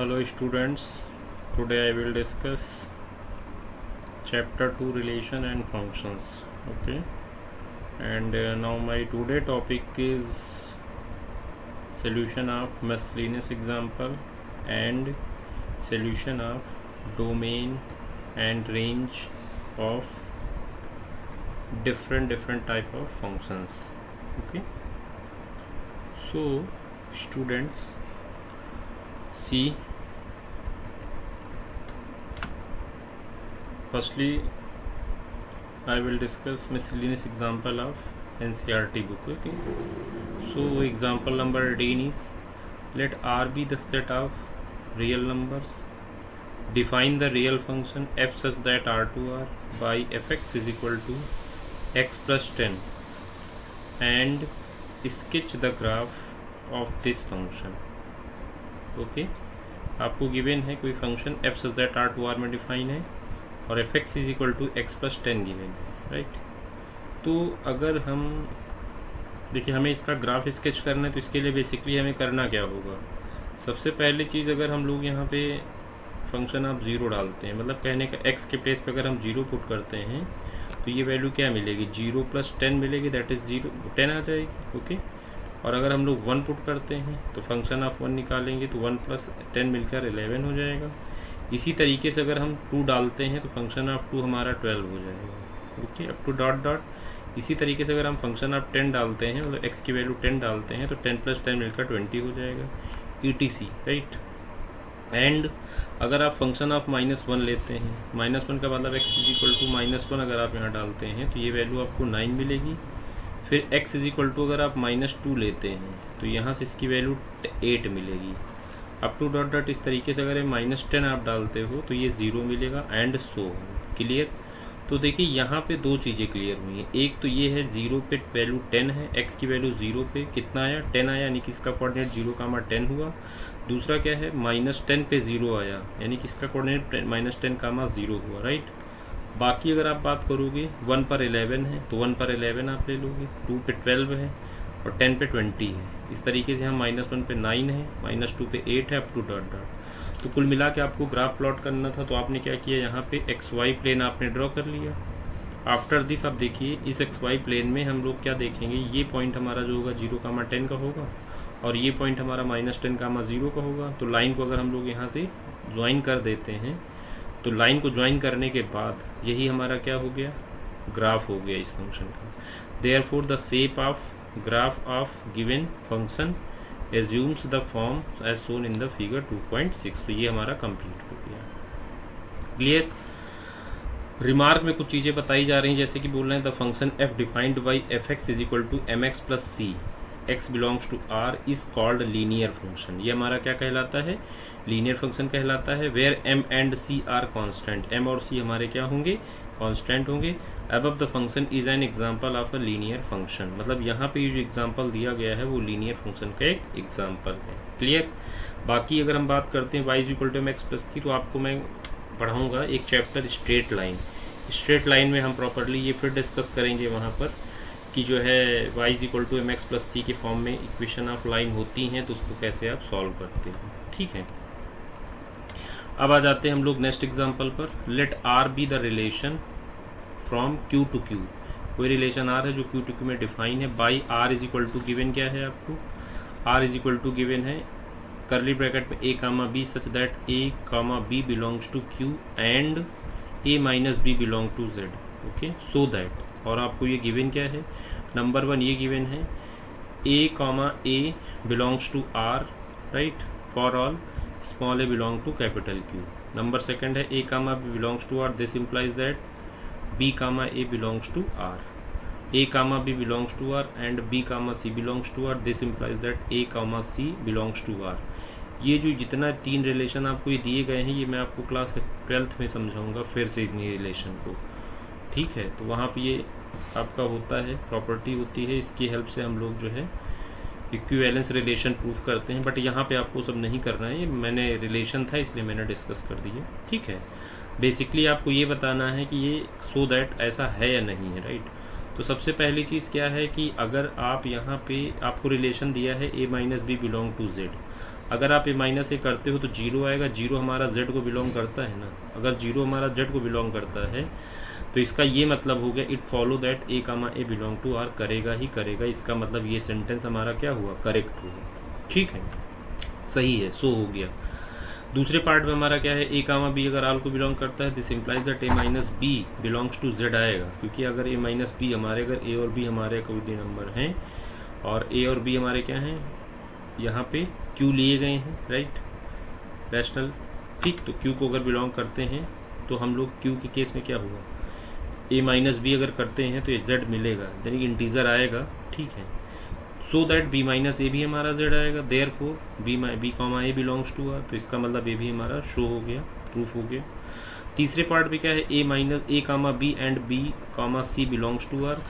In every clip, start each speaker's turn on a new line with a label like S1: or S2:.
S1: Hello students, today I will discuss chapter 2 relation and functions. Okay, and now my today topic is solution of miscellaneous example and solution of domain and range of different type of functions. Okay, so students, see, firstly I will discuss miscellaneous example of NCERT book. Okay, so example number 10 is, let R be the set of real numbers. Define the real function f such that R to R by fx is equal to x plus 10 and sketch the graph of this function. Okay, आपको given है कोई function f such that R to R में define है और f x is equal to x plus 10 given है, right. तो अगर हम देखिए हमें इसका ग्राफ स्केच करना है तो इसके लिए बेसिकली हमें करना क्या होगा। सबसे पहली चीज़, अगर हम लोग यहाँ पे फंक्शन आप ज़ीरो डालते हैं, मतलब कहने का एक्स के प्लेस पे अगर हम ज़ीरो पुट करते हैं तो ये वैल्यू क्या मिलेगी, 0 प्लस 10 मिलेगी, दैट इज़ 10 आ जाएगी। ओके, और अगर हम लोग 1 पुट करते हैं तो फंक्शन ऑफ 1 निकालेंगे तो 1 प्लस 10 मिलकर 11 हो जाएगा। इसी तरीके से अगर हम 2 डालते हैं तो फंक्शन ऑफ 2 हमारा 12 हो जाएगा। Okay, up to dot dot. इसी तरीके से अगर हम फंक्शन ऑफ 10 डालते हैं, मतलब x की वैल्यू 10 डालते हैं तो 10 प्लस 10 मिलकर 20 हो जाएगा, ETC, राइट। एंड अगर आप फंक्शन ऑफ -1 लेते हैं, -1 का मतलब x इज इक्वल टू -1 अगर आप यहाँ डालते हैं तो ये वैल्यू आपको 9 मिलेगी। फिर x इज इक्वल टू अगर आप -2 लेते हैं तो यहाँ से इसकी वैल्यू 8 मिलेगी। Up to dot dot. इस तरीके से अगर -10 आप डालते हो तो ये 0 मिलेगा एंड सो। क्लियर। तो देखिए यहाँ पे दो चीज़ें क्लियर हुई हैं। एक तो ये है 0 पे वैल्यू 10 है, x की वैल्यू 0 पे कितना आया, 10 आया, यानी कि इसका कोऑर्डिनेट 0, 10 हुआ। दूसरा क्या है, -10 पे 0 आया, यानी कि इसका कोऑर्डिनेट -10, 0 हुआ, राइट। बाकी अगर आप बात करोगे 1 पर 11 है तो 1 पर 11 आप ले लोगे, 2 पे 12 है और 10 पे 20 है। इस तरीके से हम -1 पे 9 है, -2 पे 8 है, अप टू डॉट डॉट। तो कुल मिला के आपको ग्राफ प्लॉट करना था तो आपने क्या किया, यहाँ पे XY प्लेन आपने ड्रॉ कर लिया। आफ्टर दिस आप देखिए इस XY प्लेन में हम लोग क्या देखेंगे, ये पॉइंट हमारा जो होगा 0, 10 का होगा और ये पॉइंट हमारा -10, 0 का होगा। तो लाइन को अगर हम लोग यहाँ से ज्वाइन कर देते हैं तो लाइन को ज्वाइन करने के बाद यही हमारा क्या हो गया, ग्राफ हो गया इस फंक्शन का। Therefore the shape of graph of given function assumes the form as shown in the figure 2.6। तो ये हमारा कंप्लीट हो गया। क्लियर। रिमार्क में कुछ चीज़ें बताई जा रही हैं, जैसे कि बोल रहे हैं the function f defined by fx is equal to mx plus c, x belongs to r is called linear function. ये हमारा क्या कहलाता है, लीनियर फंक्शन कहलाता है। Where m and c are constant, m और c हमारे क्या होंगे, कांस्टेंट होंगे। Above the function is an example of a linear function, मतलब यहाँ पे जो एग्जांपल दिया गया है वो लीनियर फंक्शन का एक एग्जांपल है। क्लियर। बाकी अगर हम बात करते हैं y is equal to mx plus c, तो आपको मैं पढ़ाऊँगा एक chapter straight line. Straight line में हम प्रॉपरली ये फिर डिस्कस करेंगे वहाँ पर कि जो है y is equal to mx plus c के फॉर्म में इक्वेशन ऑफ लाइन होती हैं तो उसको कैसे आप सॉल्व करते हैं। ठीक है, अब आ जाते हैं हम लोग नेक्स्ट एग्जांपल पर। Let r be the relation from q to q। कोई रिलेशन r है जो q टू q में डिफाइन है by r is equal to given क्या है आपको, r is equal to given है करली ब्रैकेट में a, b such that a, b belongs to q and a minus b belong to z। Okay, so that, और आपको ये given क्या है, नंबर 1 ये गिवन है a, belongs to r, right, for all small a belong to capital Q। Number second है a, b belongs to r, this implies that b, a belongs to r, a, b belongs to r and b, c belongs to r, this implies that a, c belongs to r। ये जो जितना 3 relation आपको ये दिए गए हैं ये मैं आपको क्लास 12th में समझाऊंगा फिर से इस रिलेशन को। ठीक है, तो वहाँ पे ये आपका होता है, प्रॉपर्टी होती है, इसकी हेल्प से हम लोग जो है इक्विवेलेंस रिलेशन प्रूफ करते हैं। बट यहाँ पे आपको सब नहीं करना है, ये मैंने रिलेशन था इसलिए मैंने डिस्कस कर दिया। ठीक है, बेसिकली आपको ये बताना है कि ये सो दैट ऐसा है या नहीं है, राइट। तो सबसे पहली चीज़ क्या है कि अगर आप यहाँ पे आपको रिलेशन दिया है a minus B belong to z, अगर आप ए करते हो तो 0 आएगा, 0 हमारा z को बिलोंग करता है ना, अगर 0 हमारा z को बिलोंग करता है तो इसका ये मतलब हो गया it follow that A belong to R, करेगा ही करेगा, इसका मतलब ये सेंटेंस हमारा क्या हुआ, करेक्ट हुआ, ठीक है, सही है, सो हो गया। दूसरे पार्ट में हमारा क्या है, ए बी अगर आर को बिलोंग करता है this implies that A B belongs to Z आएगा, क्योंकि अगर ए बी हमारे, अगर ए और बी हमारे कोई नंबर हैं और ए और बी हमारे क्या हैं, यहाँ पे क्यू लिए गए हैं, राइट, रैशनल, ठीक, तो क्यू को अगर बिलोंग करते हैं तो हम लोग क्यू के केस में क्या हुआ, ए बी अगर करते हैं तो ये जेड मिलेगा, यानी इंटीजर आएगा, ठीक है, सो दैट बी ए भी हमारा जेड आएगा, therefore B comma A belongs to R, तो इसका मतलब ए भी हमारा शो हो गया, प्रूफ हो गया। तीसरे पार्ट में क्या है, A comma B and B comma C belongs to R,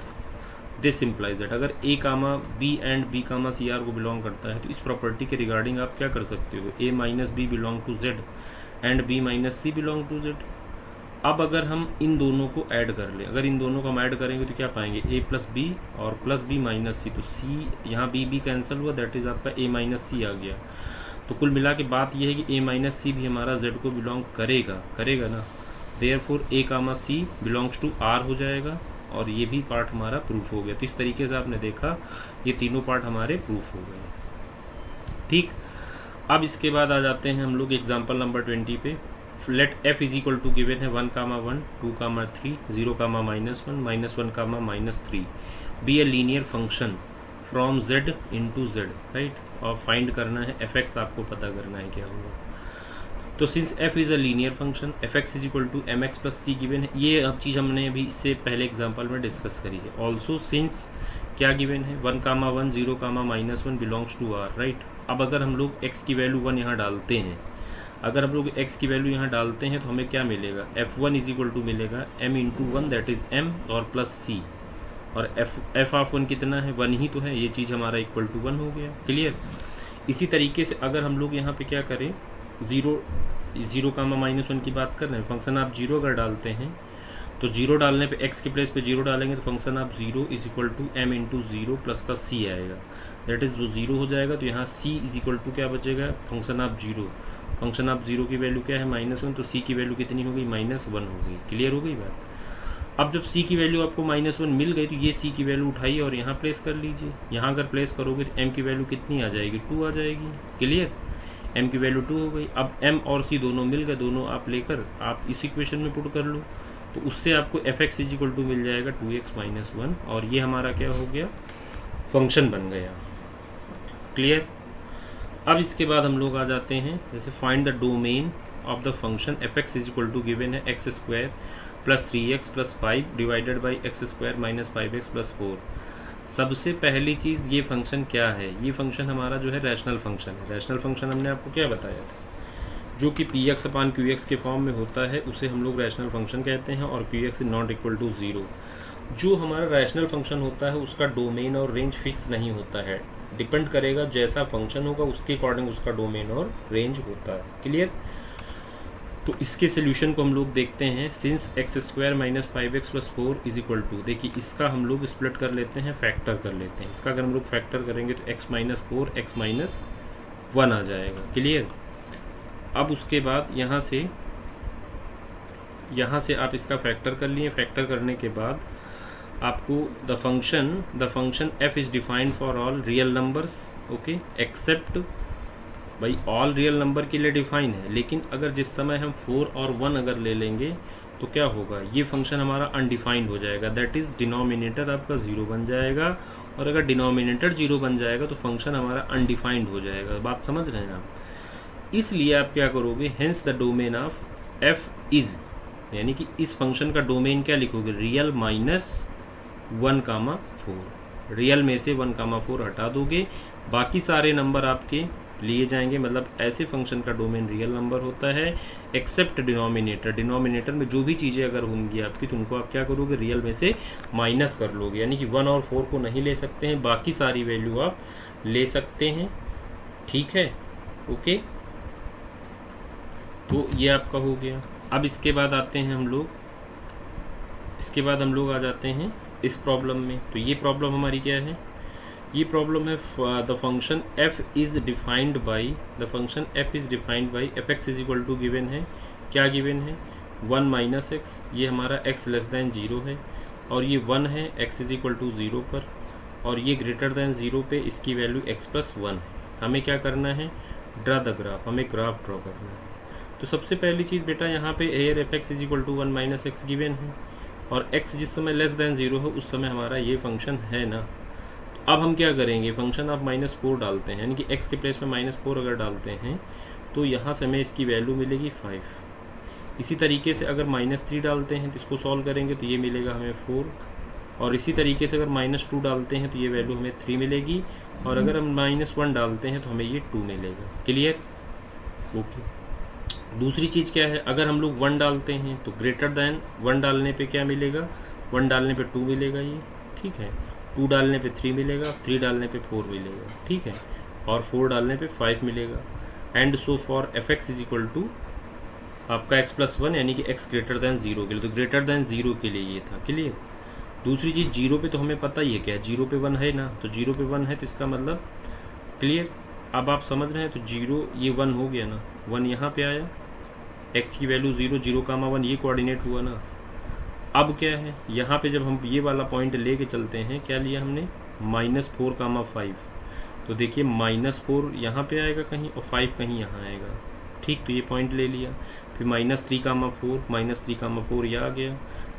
S1: this implies that अगर A comma B and B comma C R को बिलोंग करता है तो इस प्रॉपर्टी के रिगार्डिंग आप क्या कर सकते हो, A B belong to Z and B C belong to Z. अब अगर हम इन दोनों को ऐड कर लें, अगर इन दोनों को हम ऐड करेंगे तो क्या पाएंगे, ए प्लस बी और प्लस बी माइनस सी, तो सी यहाँ बी कैंसिल हुआ, दैट इज़ आपका ए सी आ गया। तो कुल मिला के बात यह है कि ए सी भी हमारा जेड को बिलोंग करेगा ना, therefore A comma C belongs to R हो जाएगा, और ये भी पार्ट हमारा प्रूफ हो गया। तो इस तरीके से आपने देखा ये तीनों पार्ट हमारे प्रूफ हो गए, ठीक। अब इसके बाद आ जाते हैं हम लोग एग्जाम्पल नंबर 20 पे। Let f is equal to given है 1, 1, 2, 3, 0, -1, -1, -3 be a linear function from z into Z, right, और फाइंड करना है f(x), आपको पता करना है क्या होगा। तो since f is a linear function, f(x) is equal to mx plus c given है, ये अब चीज़ हमने अभी इससे पहले एग्जाम्पल में डिस्कस करी है। ऑल्सो सिंस क्या गिवन है, 1, 1, 0, -1 बिलोंग्स टू आर, राइट। अब अगर हम लोग x की वैल्यू 1 यहाँ डालते हैं, अगर हम लोग x की वैल्यू यहाँ डालते हैं तो हमें क्या मिलेगा, f1 इज इक्वल टू मिलेगा m into 1 that is m और प्लस c, और f ऑफ 1 कितना है, 1 ही तो है, ये चीज़ हमारा इक्वल टू 1 हो गया, क्लियर। इसी तरीके से अगर हम लोग यहाँ पे क्या करें, 0, -1 की बात कर रहे हैं, फंक्शन आप 0 अगर डालते हैं तो 0 डालने पे x के प्लेस पे 0 डालेंगे तो फंक्शन आप 0 is equal to m into 0 plus का c आएगा, दैट इज़ वो 0 हो जाएगा। तो यहाँ c इज इक्वल टू क्या बचेगा, फंक्शन आप 0 की वैल्यू क्या है, -1, तो c की वैल्यू कितनी हो गई, -1 हो गई, क्लियर हो गई बात। अब जब c की वैल्यू आपको -1 मिल गई तो ये c की वैल्यू उठाइए और यहाँ प्लेस कर लीजिए, यहाँ अगर प्लेस करोगे तो m की वैल्यू कितनी आ जाएगी, 2 आ जाएगी, क्लियर, m की वैल्यू 2 हो गई। अब m और c दोनों मिल गए, दोनों आप लेकर आप इस इक्वेशन में पुट कर लो, तो उससे आपको f(x) इज इक्वल टू मिल जाएगा 2x - 1, और ये हमारा क्या हो गया, फंक्शन बन गया, क्लियर। अब इसके बाद हम लोग आ जाते हैं, जैसे find the domain of the function f(x) is equal to given है x² + 3x + 5 divided by x² - 5x + 4। सबसे पहली चीज़, ये फंक्शन क्या है, ये फंक्शन हमारा जो है रैशनल फंक्शन है। रैशनल फंक्शन हमने आपको क्या बताया था, जो कि px/qx के फॉर्म में होता है उसे हम लोग रैशनल फंक्शन कहते हैं, और qx नॉट इक्वल टू 0। जो हमारा रैशनल फंक्शन होता है उसका डोमेन और रेंज फिक्स नहीं होता है, डिपेंड करेगा जैसा फंक्शन होगा उसके अकॉर्डिंग उसका डोमेन और रेंज होता है, क्लियर। तो इसके सोल्यूशन को हम लोग देखते हैं, since x² - 5x + 4 is equal to, देखिए इसका हम लोग स्प्लिट कर लेते हैं, फैक्टर कर लेते हैं। इसका अगर हम लोग फैक्टर करेंगे तो x - 4 x - 1 आ जाएगा, क्लियर। अब उसके बाद यहाँ से आप इसका फैक्टर कर लिए, फैक्टर करने के बाद आपको the function f is defined for all real numbers, okay, except, भाई ऑल रियल नंबर के लिए डिफाइन है, लेकिन अगर जिस समय हम 4 और 1 अगर ले लेंगे तो क्या होगा, ये फंक्शन हमारा अनडिफाइंड हो जाएगा, दैट इज़ डिनोमिनेटर आपका 0 बन जाएगा, और अगर डिनोमिनेटर 0 बन जाएगा तो फंक्शन हमारा अनडिफाइंड हो जाएगा। बात समझ रहे हैं आप। इसलिए आप क्या करोगे, hence the domain of f is, यानी कि इस फंक्शन का डोमेन क्या लिखोगे, रियल -1, 4, रियल में से 1, 4 हटा दोगे, बाकी सारे नंबर आपके लिए जाएंगे, मतलब ऐसे फंक्शन का डोमेन रियल नंबर होता है, एक्सेप्ट डिनोमिनेटर। डिनोमिनेटर में जो भी चीज़ें अगर होंगी आपकी तो उनको आप क्या करोगे, रियल में से माइनस कर लोगे, यानी कि 1 और 4 को नहीं ले सकते हैं, बाकी सारी वैल्यू आप ले सकते हैं, ठीक है, ओके। तो ये आपका हो गया। अब इसके बाद आते हैं हम लोग आ जाते हैं इस प्रॉब्लम में। तो ये प्रॉब्लम हमारी क्या है, ये प्रॉब्लम है the function f is defined by f x is equal to given है, क्या गिवन है 1 माइनस एक्स, ये हमारा x लेस दैन 0 है और ये 1 है x इज इक्वल टू 0 पर, और ये ग्रेटर दैन 0 पे इसकी वैल्यू x प्लस 1 है। हमें क्या करना है, ड्रा द ग्राफ, हमें ग्राफ ड्रॉ करना है। तो सबसे पहली चीज़ बेटा यहाँ पे एयर f x is equal to 1 minus x given है और x जिस समय लेस दैन 0 है उस समय हमारा ये फंक्शन है ना। तो अब हम क्या करेंगे, फंक्शन आप -4 डालते हैं, यानी कि x के प्लेस में -4 अगर डालते हैं तो यहाँ से हमें इसकी वैल्यू मिलेगी 5। इसी तरीके से अगर -3 डालते हैं तो इसको सॉल्व करेंगे तो ये मिलेगा हमें 4, और इसी तरीके से अगर -2 डालते हैं तो ये वैल्यू हमें 3 मिलेगी, और अगर हम -1 डालते हैं तो हमें ये 2 मिलेगा। क्लियर? ओके। दूसरी चीज़ क्या है, अगर हम लोग 1 डालते हैं तो ग्रेटर दैन 1 डालने पे क्या मिलेगा, 1 डालने पे 2 मिलेगा ये, ठीक है, 2 डालने पे 3 मिलेगा, 3 डालने पे 4 मिलेगा, ठीक है, और 4 डालने पे 5 मिलेगा। And so for f x is equal to आपका x प्लस 1 यानी कि x ग्रेटर दैन 0 के लिए, तो ग्रेटर दैन 0 के लिए ये था। क्लियर? दूसरी चीज़ 0 पे तो हमें पता ही है क्या है, 0 पे 1 है ना, तो 0 पे 1 है तो इसका मतलब क्लियर। अब आप समझ रहे हैं, तो 0 ये 1 हो गया ना, 1 यहाँ पे आया, x की वैल्यू 0 0,1 ये कोऑर्डिनेट हुआ ना। अब क्या है, यहाँ पे जब हम ये वाला पॉइंट लेके चलते हैं, क्या लिया हमने -4,5, तो देखिए -4 यहाँ पे आएगा कहीं और 5 कहीं यहाँ आएगा, ठीक, तो ये पॉइंट ले लिया। फिर -3,4 ये आ गया,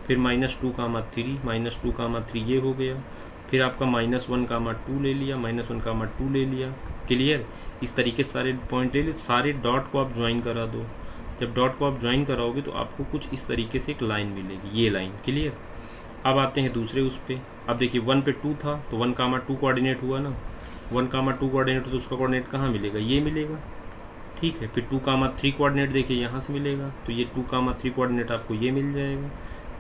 S1: फिर -2,3 ये हो गया, फिर आपका -1,2 ले लिया, -1,2 ले लिया। क्लियर? इस तरीके से सारे पॉइंट ले लिए, सारे डॉट को आप ज्वाइन करा दो। जब डॉट को आप ज्वाइन कराओगे तो आपको कुछ इस तरीके से एक लाइन मिलेगी, ये लाइन। क्लियर? अब आते हैं दूसरे उस पर। अब देखिए 1 पे 2 था तो 1,2 कोऑर्डिनेट हुआ ना, 1,2 कोऑर्डिनेट तो उसका कोऑर्डिनेट कहाँ मिलेगा, ये मिलेगा, ठीक है। फिर 2,3 कोऑर्डिनेट देखिए यहाँ से मिलेगा, तो ये 2,3 कोऑर्डिनेट आपको ये मिल जाएगा।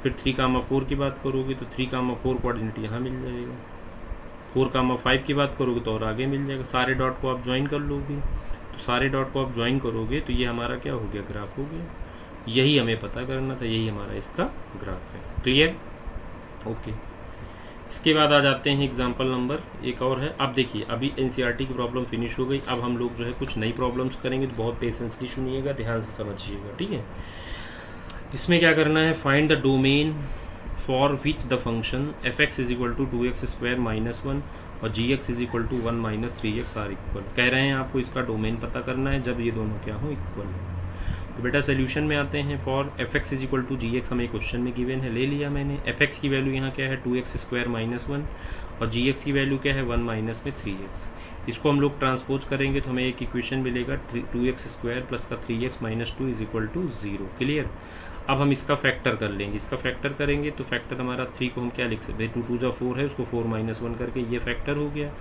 S1: फिर 3,4 की बात करोगे तो 3,4 कोऑर्डिनेट यहाँ मिल जाएगा। 4,5 की बात करोगे तो और आगे मिल जाएगा। सारे डॉट को आप ज्वाइन कर लोगे, तो सारे डॉट को आप ज्वाइन करोगे तो ये हमारा क्या हो गया, ग्राफ हो गया। यही हमें पता करना था, यही हमारा इसका ग्राफ है। क्लियर? ओके। इसके बाद आ जाते हैं एग्जाम्पल नंबर एक और है। अब देखिए अभी एनसीईआरटी की प्रॉब्लम फिनिश हो गई, अब हम लोग जो है कुछ नई प्रॉब्लम्स करेंगे, तो बहुत पेशेंसली सुनिएगा, ध्यान से समझिएगा, ठीक है। इसमें क्या करना है, find the domain for which the function f x is equal to 2x² -1 और g x is equal to 1 - 3x are equal. कह रहे हैं आपको इसका डोमेन पता करना है जब ये दोनों क्या हो, इक्वल हो। तो बेटा सोल्यूशन में आते हैं। For f x is equal to g x हमें क्वेश्चन में गिवन है, ले लिया मैंने। एफ एक्स की वैल्यू यहाँ क्या है 2x² -1 और जी एक्स की वैल्यू क्या है 1 माइनस में 3x। इसको हम लोग ट्रांसपोज करेंगे तो हमें एक इक्वेशन मिलेगा 2x² प्लस का 3x - 2 is equal to 0। Clear? अब हम इसका फैक्टर कर लेंगे, इसका फैक्टर करेंगे तो फैक्टर हमारा 3 को हम क्या लिख सकते हैं, 2 2 = 4 है, उसको 4 - 1 करके ये फैक्टर हो गया।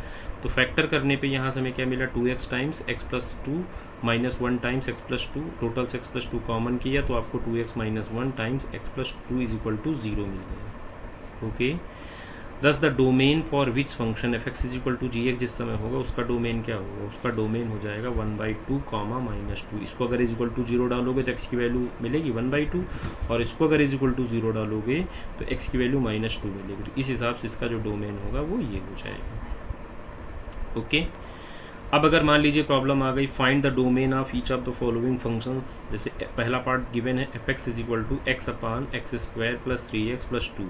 S1: तो फैक्टर करने पे यहाँ से हमें क्या मिला 2x times x plus 2 -1 times x plus 2, total से x प्लस 2 कॉमन किया तो आपको 2x - 1 times x plus 2 is equal to 0 मिल गया। Okay. Thus the domain for which function f x is equal to g x जिस समय होगा उसका डोमेन क्या होगा, उसका डोमेन हो जाएगा 1/2 -2। इसको अगर इज इक्वल टू 0 डालोगे तो एक्स की वैल्यू मिलेगी 1/2 और इसको अगर इज इक्वल टू 0 डालोगे तो एक्स की वैल्यू -2 मिलेगी। तो इस हिसाब से इसका जो डोमेन होगा वो ये हो जाएगा। ओके। अब अगर मान लीजिए प्रॉब्लम आ गई, find the domain of each of the following functions. जैसे पहला पार्ट गिवन है f x is equal to x/x² + 3x + 2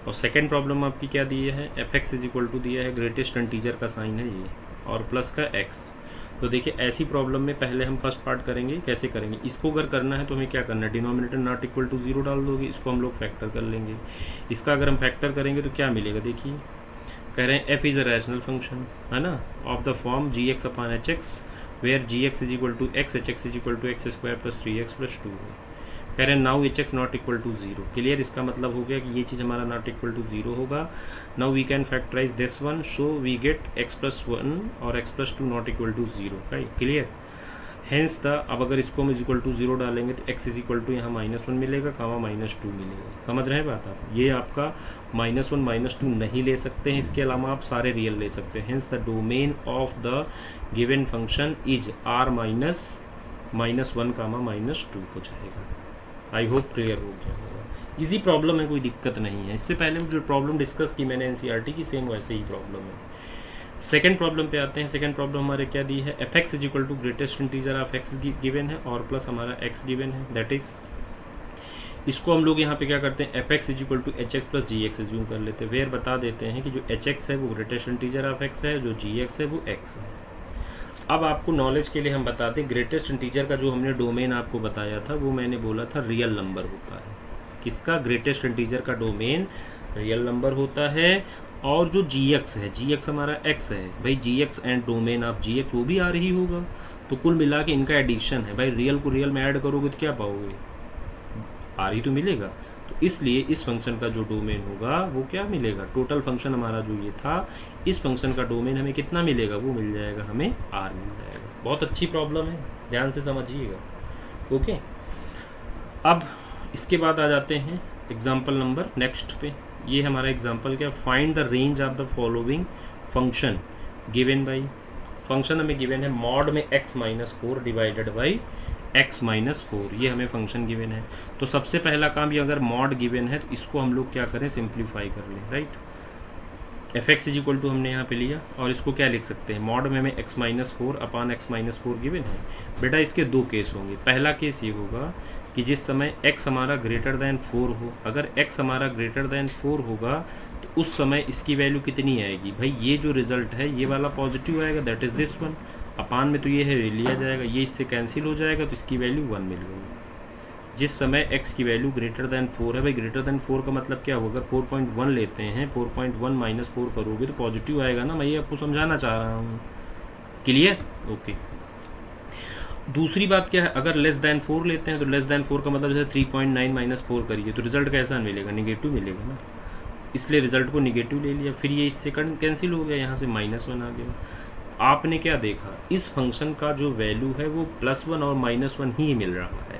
S1: और सेकेंड प्रॉब्लम आपकी क्या दी है, f x is equal to दिया है ग्रेटेस्ट इंटीजर का साइन है ये और प्लस का x। तो देखिए ऐसी प्रॉब्लम में पहले हम फर्स्ट पार्ट करेंगे, कैसे करेंगे, इसको अगर करना है तो हमें क्या करना है, डिनोमिनेटर नॉट इक्वल टू 0 डाल दोगे, इसको हम लोग फैक्टर कर लेंगे। इसका अगर हम फैक्टर करेंगे तो क्या मिलेगा, देखिए कह रहे हैं f is a rational function है ना of the form gx/hx where gx is equal to x, hx is equal to x² + 3x + 2 कह रहे हैं now h x not equal to 0। Clear? इसका मतलब हो गया कि ये चीज़ हमारा नॉट इक्वल टू 0 होगा। Now we can factorise this one, so we get x+1 और x+2 not equal to 0। Clear? Hence the, अब अगर इसको हम इज इक्वल टू 0 डालेंगे तो x इज इक्वल टू यहाँ -1 मिलेगा, -2 मिलेगा। समझ रहे हैं बात आप? ये आपका -1 -2 नहीं ले सकते हैं, इसके अलावा आप सारे रियल ले सकते हैं। Hence the domain of the given function is r -1, -2 हो जाएगा। आई होप क्लियर हो गया होगा। इजी प्रॉब्लम है, कोई दिक्कत नहीं है। इससे पहले जो प्रॉब्लम डिस्कस की मैंने एनसीईआरटी की, सेम वैसे ही प्रॉब्लम है। सेकेंड प्रॉब्लम पे आते हैं। सेकेंड प्रॉब्लम हमारे क्या दी है, f x is equal to greatest integer of x given है और प्लस हमारा एक्स गिवन है, दैट इज इसको हम लोग यहाँ पे क्या करते हैं, f x is equal to h x plus g x assume कर लेते हैं। वेयर बता देते हैं कि जो एच एक्स है वो ग्रेटेस्ट इंटीजर ऑफ एक्स है, जो जी एक्स है वो एक्स है। अब आपको नॉलेज के लिए हम बता दें, ग्रेटेस्ट इंटीजर का जो हमने डोमेन आपको बताया था वो मैंने बोला था रियल नंबर होता है। किसका, ग्रेटेस्ट इंटीजर का डोमेन रियल नंबर होता है। और जो जी एक्स है, जी एक्स हमारा एक्स है भाई, g x and domain of g x वो भी आ रही होगा, तो कुल मिला के इनका एडिशन है भाई। रियल को रियल में ऐड करोगे तो क्या पाओगे, आर ही तो मिलेगा। तो इसलिए इस फंक्शन का जो डोमेन होगा वो क्या मिलेगा, टोटल फंक्शन हमारा जो ये था इस फंक्शन का डोमेन हमें कितना मिलेगा, वो मिल जाएगा हमें आर मिल जाएगा। बहुत अच्छी प्रॉब्लम है, ध्यान से समझिएगा। ओके, अब इसके बाद आ जाते हैं एग्जाम्पल नंबर नेक्स्ट पे। ये हमारा एग्जाम्पल क्या, find the range of the following function given by, function हमें गिवन है मॉड में x minus 4 divided by x minus 4, ये हमें फंक्शन गिवन है। तो सबसे पहला काम, ये अगर मॉड गिवन है तो इसको हम लोग क्या करें, सिंप्लीफाई कर लें, right. F x is equal to हमने यहाँ पे लिया और इसको क्या लिख सकते हैं, मॉड में हमें x minus 4 upon x minus 4 given है। बेटा इसके दो केस होंगे, पहला केस ये होगा कि जिस समय x हमारा ग्रेटर दैन 4 हो, अगर x हमारा ग्रेटर दैन 4 होगा तो उस समय इसकी वैल्यू कितनी आएगी भाई, ये जो रिजल्ट है ये वाला पॉजिटिव आएगा, दैट इज़ दिस वन। अपान में तो ये है लिया जाएगा, ये इससे कैंसिल हो जाएगा तो इसकी वैल्यू 1 मिल गई। जिस समय x की वैल्यू ग्रेटर दैन 4 है भाई, ग्रेटर दैन 4 का मतलब क्या होगा, अगर 4.1 लेते हैं, 4.1 माइनस 4 करोगे तो पॉजिटिव आएगा ना, मैं ये आपको समझाना चाह रहा हूँ। Clear, okay. दूसरी बात क्या है, अगर लेस दैन 4 लेते हैं तो लेस दैन 4 का मतलब जैसे 3.9 माइनस 4 करिए तो रिजल्ट कैसा मिलेगा, निगेटिव मिलेगा ना, इसलिए रिजल्ट को निगेटिव ले लिया। फिर ये इससे कैंसिल हो गया, यहाँ से -1 आ गया। आपने क्या देखा, इस फंक्शन का जो वैल्यू है वो +1 और -1 ही मिल रहा है,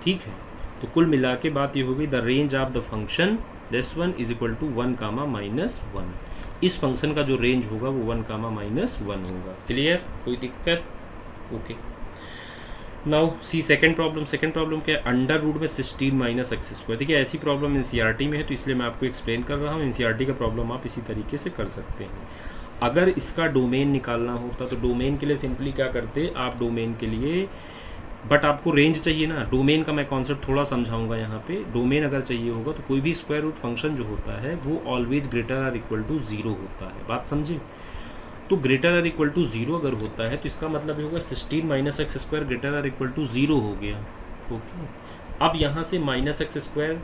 S1: ठीक है। तो कुल मिला के बात ये होगी, the range of the function this one is equal to 1, -1। इस फंक्शन का जो रेंज होगा वो 1, -1 होगा। क्लियर, कोई दिक्कत, okay. Now see second problem. Second problem क्या है, अंडर रूट में 16 माइनस एक्स स्क्वायर। देखिए ऐसी प्रॉब्लम एनसीईआरटी में है तो इसलिए मैं आपको एक्सप्लेन कर रहा हूँ। एनसीईआरटी का प्रॉब्लम आप इसी तरीके से कर सकते हैं। अगर इसका डोमेन निकालना होता तो डोमेन के लिए सिंपली क्या करते आप, डोमेन के लिए, बट आपको रेंज चाहिए ना, डोमेन का मैं कॉन्सेप्ट थोड़ा समझाऊंगा यहाँ पे। डोमेन अगर चाहिए होगा तो कोई भी स्क्वायर रूट फंक्शन जो होता है वो always greater or equal to 0 होता है, बात समझे। तो ग्रेटर आर इक्वल टू 0 अगर होता है तो इसका मतलब ये होगा 16 minus x square greater or equal to 0 हो गया, ओके। अब यहाँ से minus x square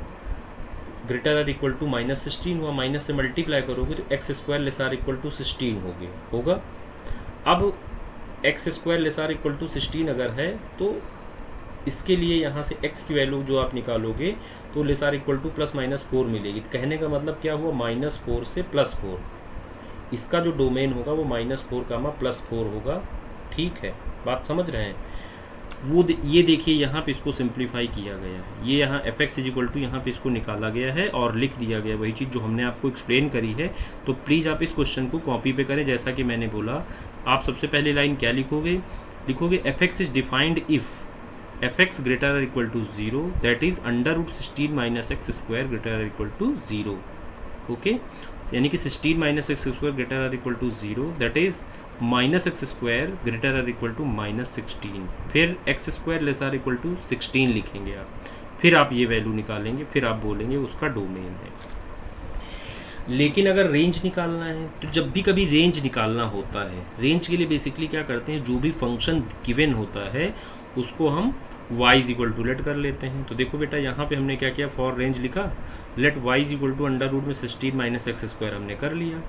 S1: greater or equal to -16 हुआ, माइनस से मल्टीप्लाई करोगे तो x square less or equal to 16 हो गया होगा। अब x square less or equal to 16 अगर है तो इसके लिए यहाँ से x की वैल्यू जो आप निकालोगे तो लेस आर इक्वल टू +-4 मिलेगी। कहने का मतलब क्या हुआ, -4 से +4। इसका जो डोमेन होगा वो -4 +4 होगा, ठीक है, बात समझ रहे हैं। वो ये देखिए यहाँ पे इसको सिंप्लीफाई किया गया है, ये यहाँ f x is equal to यहाँ पे इसको निकाला गया है और लिख दिया गया वही चीज़ जो हमने आपको एक्सप्लेन करी है। तो प्लीज़ आप इस क्वेश्चन को कॉपी पे करें जैसा कि मैंने बोला। आप सबसे पहले लाइन क्या लिखोगे, लिखोगे f x is defined if f x greater or equal to 0 that is √16 minus x square greater or equal to 0, okay. यानी कि 16 minus x square greater or equal to 0 that is minus x square greater or equal to -16, फिर x square less or equal to 16 लिखेंगे आप, फिर आप ये value निकालेंगे, फिर आप बोलेंगे उसका डोमेन है। लेकिन अगर रेंज निकालना है तो जब भी कभी रेंज निकालना होता है, रेंज के लिए बेसिकली क्या करते हैं, जो भी फंक्शन गिवन होता है उसको हम y is equal to let कर लेते हैं। तो देखो बेटा यहाँ पे हमने क्या किया, फॉर रेंज लिखा, let y is equal to under root में 16 माइनस एक्स स्क्वायर हमने कर लिया।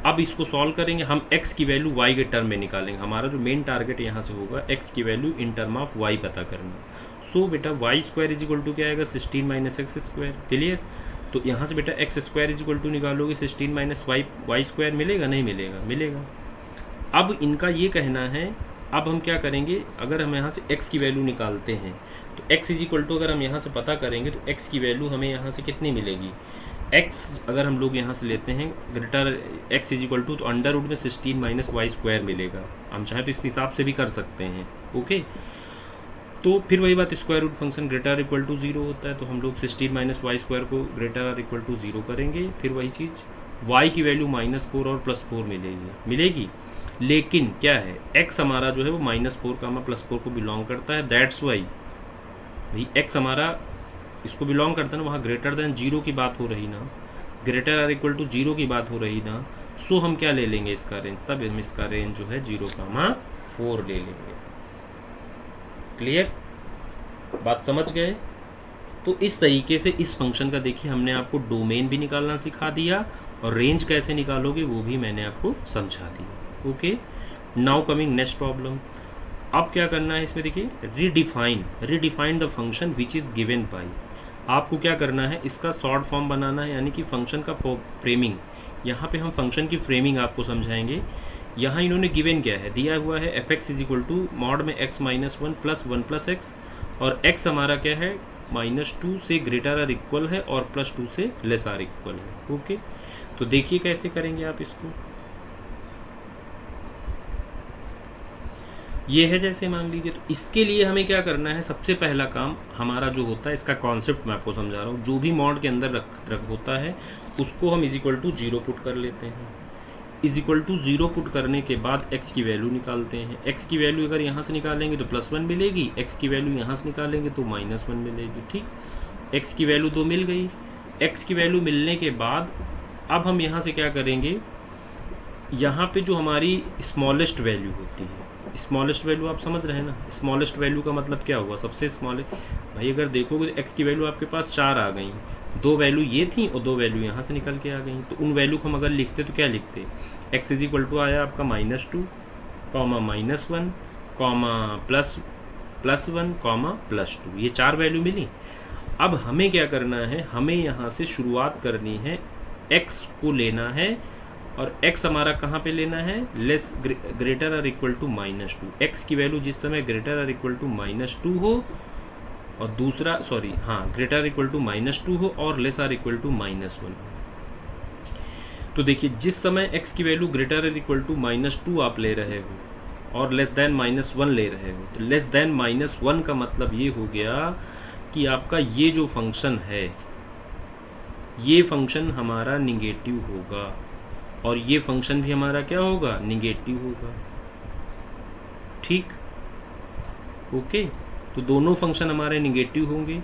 S1: अब इसको सॉल्व करेंगे, हम x की वैल्यू y के टर्म में निकालेंगे। हमारा जो मेन टारगेट यहाँ से होगा x की value in term of y पता करना। सो बेटा y square is equal to क्या आएगा, 16 माइनस एक्स स्क्वायर, क्लियर। तो यहाँ से बेटा x square is equal to निकालोगे 16 माइनस वाई स्क्वायर, मिलेगा नहीं मिलेगा, मिलेगा। अब इनका ये कहना है, अब हम क्या करेंगे, अगर हम यहाँ से x की वैल्यू निकालते हैं तो x इज इक्वल टू अगर हम यहाँ से पता करेंगे तो x की वैल्यू हमें यहाँ से कितनी मिलेगी, x अगर हम लोग यहाँ से लेते हैं greater x is equal to तो अंडर रूट में 16 माइनस वाई स्क्वायर मिलेगा। हम चाहे तो इस हिसाब से भी कर सकते हैं, ओके। तो फिर वही बात, square root function greater equal to 0 होता है तो हम लोग 16 माइनस वाई स्क्वायर को ग्रेटर इक्वल टू 0 करेंगे, फिर वही चीज़ y की वैल्यू -4 और +4 मिलेगी। लेकिन क्या है, x हमारा जो है वो -4 कामा +4 को बिलोंग करता है, दैट्स वाई भाई x हमारा इसको बिलोंग करता है ना, वहाँ ग्रेटर देन 0 की बात हो रही ना, ग्रेटर आर इक्वल टू 0 की बात हो रही ना, सो हम क्या ले लेंगे इसका रेंज, तब हम इसका रेंज जो है 0,4 ले लेंगे। क्लियर, बात समझ गए? तो इस तरीके से इस फंक्शन का देखिए हमने आपको डोमेन भी निकालना सिखा दिया और रेंज कैसे निकालोगे वो भी मैंने आपको समझा दिया। Okay, now coming next problem. अब क्या करना है इसमें देखिए, redefine the function which is given by. आपको क्या करना है, इसका शॉर्ट फॉर्म बनाना है, यानी कि फंक्शन का फ्रेमिंग। यहाँ पे हम फंक्शन की फ्रेमिंग आपको समझाएंगे। यहाँ इन्होंने गिवन क्या है, दिया हुआ है fx is equal to mod में x minus 1 plus 1 plus x, और x हमारा क्या है -2 से ग्रेटर आर इक्वल है और +2 से लेस आर इक्वल है। ओके, तो देखिए कैसे करेंगे आप इसको। ये है जैसे मान लीजिए, तो इसके लिए हमें क्या करना है, सबसे पहला काम हमारा जो होता है, इसका कॉन्सेप्ट मैं आपको समझा रहा हूँ, जो भी मॉड के अंदर रख होता है उसको हम =0 पुट कर लेते हैं। =0 पुट करने के बाद x की वैल्यू निकालते हैं। x की वैल्यू अगर यहाँ से निकालेंगे तो +1 मिलेगी, x की वैल्यू यहाँ से निकालेंगे तो -1 मिलेगी। ठीक, x की वैल्यू 2 मिल गई। x की वैल्यू मिलने के बाद अब हम यहाँ से क्या करेंगे, यहाँ पे जो हमारी स्मॉलेस्ट वैल्यू होती है, स्मॉलेस्ट वैल्यू आप समझ रहे हैं ना, स्मॉलेस्ट वैल्यू का मतलब क्या हुआ, सबसे स्मॉल। भाई अगर देखोगे तो x की वैल्यू आपके पास 4 आ गई, 2 वैल्यू ये थी और 2 वैल्यू यहाँ से निकल के आ गई, तो उन वैल्यू को हम अगर लिखते तो क्या लिखते, x इज इक्वल टू आया आपका -2 कॉमा -1 कॉमा +1 कॉमा +2, ये 4 वैल्यू मिली। अब हमें क्या करना है, हमें यहाँ से शुरुआत करनी है, x को लेना है, और x हमारा कहाँ पे लेना है, less greater or equal to -2। x की वैल्यू जिस समय ग्रेटर आर इक्वल टू -2 हो, और दूसरा ग्रेटर इक्वल टू -2 हो और लेस आर इक्वल टू -1 हो। तो देखिए जिस समय x की value greater or equal to -2 आप ले रहे हो और लेस देन -1 ले रहे हो, तो लेस देन -1 का मतलब ये हो गया कि आपका ये जो फंक्शन है, ये फंक्शन हमारा निगेटिव होगा और ये फंक्शन भी हमारा क्या होगा, निगेटिव होगा। ठीक, ओके, तो दोनों फंक्शन हमारे निगेटिव होंगे।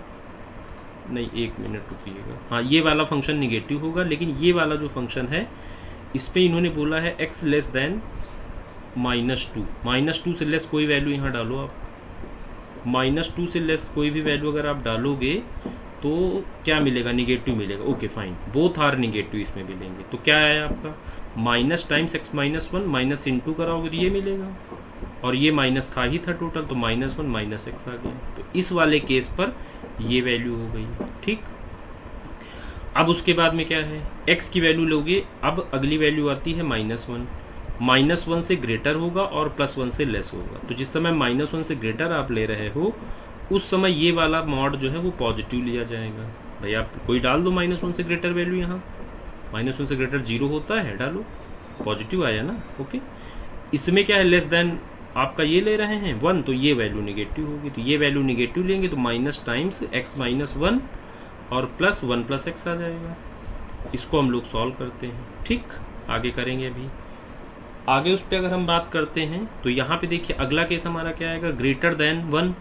S1: नहीं, एक मिनट रुकिएगा, हाँ ये वाला फंक्शन निगेटिव होगा, लेकिन ये वाला जो फंक्शन है इस पे इन्होंने बोला है x लेस देन -2 से लेस कोई वैल्यू यहाँ डालो आप, -2 से लेस कोई भी वैल्यू अगर आप डालोगे तो क्या मिलेगा, निगेटिव मिलेगा। Okay fine, both are negative इसमें मिलेंगे, तो क्या है आपका minus times x -1 minus into कराओगे तो ये मिलेगा, और ये माइनस था ही था टोटल, तो -1 -x आ गया, तो इस वाले केस पर ये वैल्यू हो गई। ठीक, अब उसके बाद में क्या है, x की वैल्यू लोगे, अब अगली वैल्यू आती है -1 से ग्रेटर होगा और +1 से लेस होगा, तो जिस समय -1 से ग्रेटर आप ले रहे हो उस समय ये वाला मॉड जो है वो पॉजिटिव लिया जाएगा। भाई आप कोई डाल दो -1 से ग्रेटर वैल्यू, यहाँ -1 से ग्रेटर 0 होता है, डालो, पॉजिटिव आया ना। ओके, इसमें क्या है, लेस देन आपका ये ले रहे हैं 1, तो ये वैल्यू निगेटिव होगी, तो ये वैल्यू निगेटिव लेंगे तो माइनस टाइम्स x -1 और +1 + x आ जाएगा। इसको हम लोग सॉल्व करते हैं। ठीक, आगे करेंगे। अभी आगे उस पर अगर हम बात करते हैं तो यहाँ पे देखिए अगला केस हमारा क्या आएगा, ग्रेटर देन 1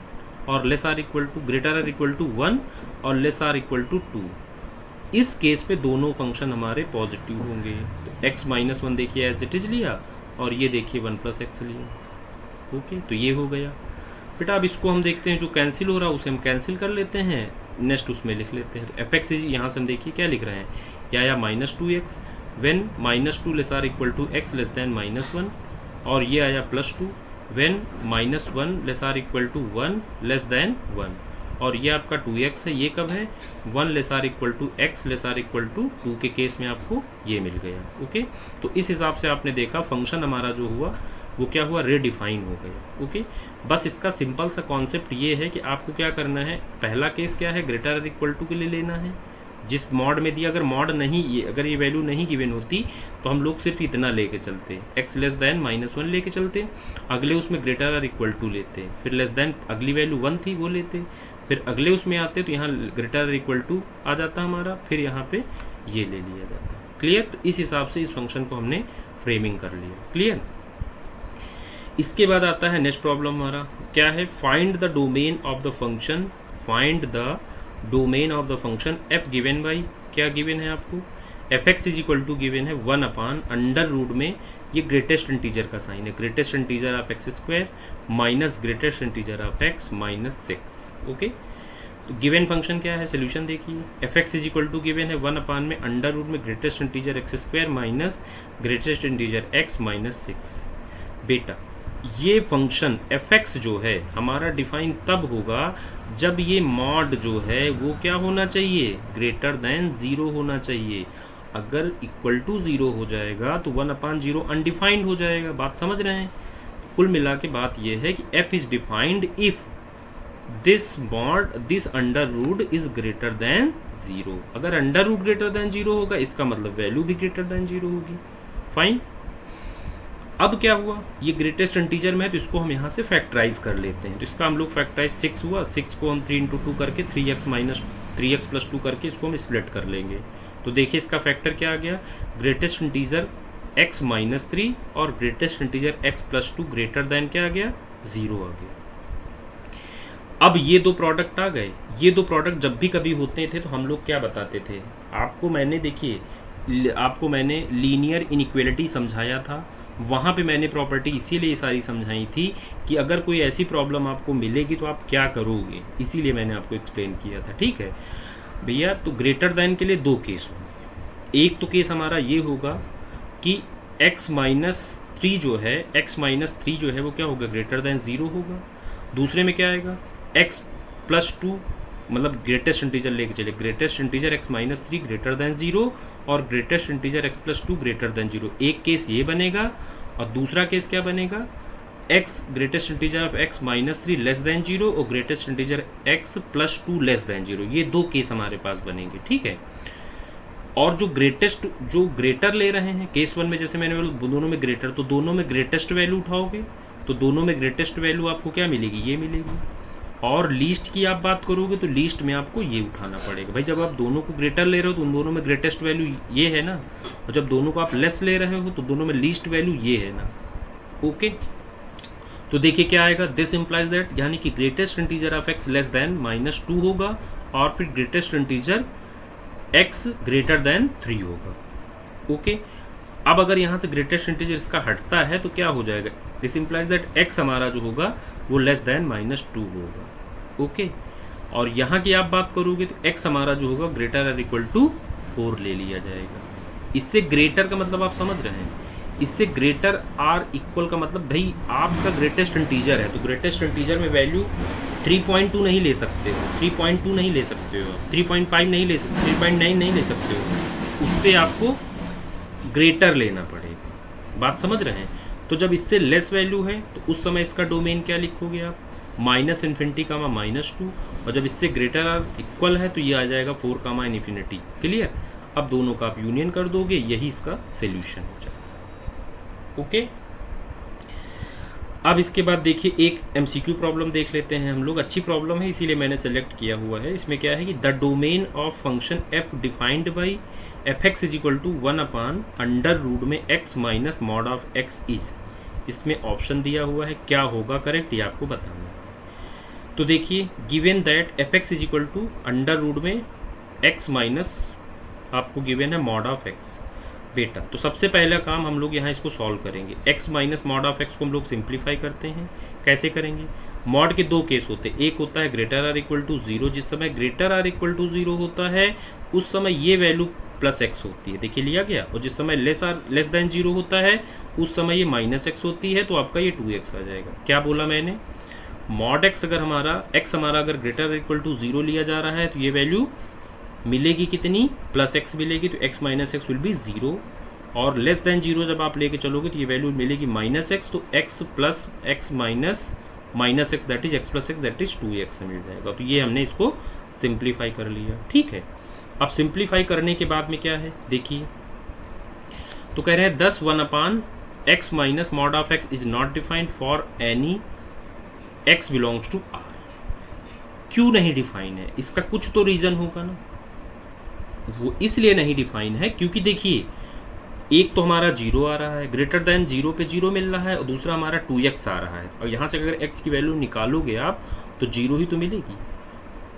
S1: और less or equal to, greater or equal to 1 और लेस आर इक्वल टू 2। इस केस पे दोनों फंक्शन हमारे पॉजिटिव होंगे, तो x -1 देखिए एज इट इज लिया और ये देखिए 1 + x लिया। ओके, तो ये हो गया बेटा। अब इसको हम देखते हैं, जो कैंसिल हो रहा है उसे हम कैंसिल कर लेते हैं, नेक्स्ट उसमें लिख लेते हैं। तो fx यहाँ से हम देखिए क्या लिख रहे हैं, ये आया -2x when -2 less or equal to x less than -1, और ये आया +2 when -1 less or equal to 1 less than 1, और ये आपका 2x है, ये कब है 1 less or equal to x less or equal to 2 के केस में आपको ये मिल गया। ओके, तो इस हिसाब से आपने देखा फंक्शन हमारा जो हुआ वो क्या हुआ, रीडिफाइन हो गया। ओके, बस इसका सिंपल सा कॉन्सेप्ट ये है कि आपको क्या करना है, पहला केस क्या है, ग्रेटर आर इक्वल टू के लिए लेना है, जिस मॉड में दिया, अगर मॉड नहीं, ये अगर ये वैल्यू नहीं गिवन होती तो हम लोग सिर्फ इतना लेके चलते, x लेस देन -1 लेके चलते, अगले उसमें ग्रेटर आर इक्वल टू लेते, फिर लेस देन अगली वैल्यू 1 थी वो लेते, फिर अगले उसमें आते तो यहाँ ग्रेटर आर इक्वल टू आ जाता हमारा, फिर यहाँ पे ये ले लिया जाता। क्लियर। तो इस हिसाब से इस फंक्शन को हमने फ्रेमिंग कर लिया, क्लियर। इसके बाद आता है नेक्स्ट प्रॉब्लम हमारा क्या है, find the domain of the function, find the domain of the function f given by, क्या गिवन है आपको, f x is equal to given है 1 अपान अंडर रूट में, ये ग्रेटेस्ट इंटीजर का साइन है, greatest integer of x square minus greatest integer of x minus 6। Okay, तो given function क्या है, सोल्यूशन देखिए, f x is equal to given है 1 अपान में अंडर रूट में greatest integer x square minus greatest integer x minus 6। बेटा ये function f x जो है हमारा डिफाइन तब होगा जब ये मॉड जो है वो क्या होना चाहिए, ग्रेटर देन 0 होना चाहिए। अगर इक्वल टू 0 हो जाएगा तो 1 अपान 0 अनडिफाइंड हो जाएगा। बात समझ रहे हैं। कुल मिला के बात ये है कि f is defined if this under root is greater than 0। अगर अंडर रूट ग्रेटर देन 0 होगा इसका मतलब वैल्यू भी ग्रेटर देन 0 होगी। फाइन। अब क्या हुआ, ये ग्रेटेस्ट इंटीजर में है तो इसको हम यहाँ से फैक्टराइज कर लेते हैं। तो इसका हम लोग फैक्टराइज 6 हुआ, 6 को हम 3 इंटू 2 करके 3x माइनस 3x प्लस 2 करके इसको हम स्प्लिट कर लेंगे। तो देखिए इसका फैक्टर क्या आ गया, ग्रेटेस्ट इंटीजर x माइनस 3 और greatest integer x plus 2 greater than क्या आ गया, 0 आ गया। अब ये दो प्रोडक्ट आ गए। ये दो प्रोडक्ट जब भी कभी होते थे तो हम लोग क्या बताते थे, आपको मैंने देखिए आपको मैंने लीनियर इनइक्वालिटी समझाया था, वहाँ पे मैंने प्रॉपर्टी इसीलिए सारी समझाई थी कि अगर कोई ऐसी प्रॉब्लम आपको मिलेगी तो आप क्या करोगे, इसीलिए मैंने आपको एक्सप्लेन किया था। ठीक है भैया, तो ग्रेटर देन के लिए दो केस होंगे। एक तो केस हमारा ये होगा कि x माइनस 3 जो है, x माइनस 3 जो है वो क्या होगा, ग्रेटर देन 0 होगा। दूसरे में क्या आएगा, x प्लस 2 मतलब ग्रेटेस्ट इंटीजर लेके चले, greatest integer x minus 3 greater than 0 और greatest integer x plus 2 greater than 0। एक केस ये बनेगा और दूसरा केस क्या बनेगा, x greatest integer of x minus 3 less than 0 और greatest integer x plus 2 less than 0। ये दो केस हमारे पास बनेंगे। ठीक है, और जो ग्रेटेस्ट जो ग्रेटर ले रहे हैं केस 1 में, जैसे मैंने बोला दोनों में ग्रेटर, तो दोनों में ग्रेटेस्ट वैल्यू उठाओगे तो दोनों में ग्रेटेस्ट वैल्यू आपको क्या मिलेगी, ये मिलेगी। और लीस्ट की आप बात करोगे तो लीस्ट में आपको ये उठाना पड़ेगा। भाई जब आप दोनों को ग्रेटर ले रहे हो तो उन दोनों में ग्रेटेस्ट वैल्यू ये है ना, और जब दोनों को आप लेस ले रहे हो तो दोनों में लीस्ट वैल्यू ये है ना। ओके, तो देखिए क्या आएगा, दिस इंप्लाइज दैट, यानी कि greatest integer of x less then minus 2 होगा और फिर greatest integer x greater than 3 होगा। ओके, अब अगर यहाँ से ग्रेटेस्ट इंटीजर इसका हटता है तो क्या हो जाएगा, दिस इंप्लाइज दैट x हमारा जो होगा वो लेस देन माइनस 2 होगा। ओके, और यहाँ की आप बात करोगे तो x हमारा जो होगा ग्रेटर और इक्वल टू 4 ले लिया जाएगा। इससे ग्रेटर का मतलब आप समझ रहे हैं, इससे ग्रेटर आर इक्वल का मतलब भाई आपका ग्रेटेस्ट इंटीजर है तो ग्रेटेस्ट इंटीजर में वैल्यू 3.2 नहीं ले सकते हो, 3.2 नहीं ले सकते हो, 3.5 नहीं ले सकते, 3.9 नहीं ले सकते हो, उससे आपको ग्रेटर लेना पड़ेगा। बात समझ रहे हैं। तो जब इससे लेस वैल्यू है तो उस समय इसका डोमेन क्या लिखोगे आप, माइनस इन्फिनिटी कामा माइनस 2, और जब इससे ग्रेटर और इक्वल है तो ये आ जाएगा 4 कामा इन्फिनिटी। क्लियर। अब दोनों का आप यूनियन कर दोगे, यही इसका सोल्यूशन हो जाएगा। ओके, अब इसके बाद देखिए एक MCQ प्रॉब्लम देख लेते हैं हम लोग। अच्छी प्रॉब्लम है इसीलिए मैंने सेलेक्ट किया हुआ है। इसमें क्या है कि the domain of function f defined by f x is equal to 1 upon under root में x minus mod of x is, इसमें ऑप्शन दिया हुआ है, क्या होगा करेक्ट ये आपको बताना है। तो देखिए given that f x is equal to under root में x माइनस आपको गिवन है मॉड ऑफ x। बेटा तो सबसे पहला काम हम लोग यहाँ इसको सॉल्व करेंगे। x minus mod of x को हम लोग सिंप्लीफाई करते हैं। कैसे करेंगे, मॉड के दो केस होते हैं, एक होता है ग्रेटर आर इक्वल टू 0, जिस समय ग्रेटर आर इक्वल टू 0 होता है उस समय ये वैल्यू प्लस x होती है, देखिए लिया गया, और जिस समय लेस देन 0 होता है उस समय ये माइनस x होती है, तो आपका ये 2x आ जाएगा। क्या बोला मैंने, मॉड x अगर हमारा x हमारा अगर ग्रेटर इक्वल टू 0 लिया जा रहा है तो ये वैल्यू मिलेगी कितनी, प्लस x मिलेगी, तो x minus x will be 0, और लेस देन 0 जब आप लेके चलोगे तो ये वैल्यू मिलेगी माइनस x, तो x plus x minus x that is x plus x that is 2x मिल जाएगा। तो ये हमने इसको सिंप्लीफाई कर लिया। ठीक है, अब सिंप्लीफाई करने के बाद में क्या है देखिए, तो कह रहे हैं 10 1 upon x minus mod of x is not defined for any x belongs to r। क्यों नहीं डिफाइन है, इसका कुछ तो रीजन होगा ना। वो इसलिए नहीं डिफाइन है क्योंकि देखिए एक तो हमारा जीरो आ रहा है, ग्रेटर देन जीरो पे जीरो मिल रहा है, और दूसरा हमारा 2x आ रहा है, और यहाँ से अगर x की वैल्यू निकालोगे आप तो जीरो ही तो मिलेगी।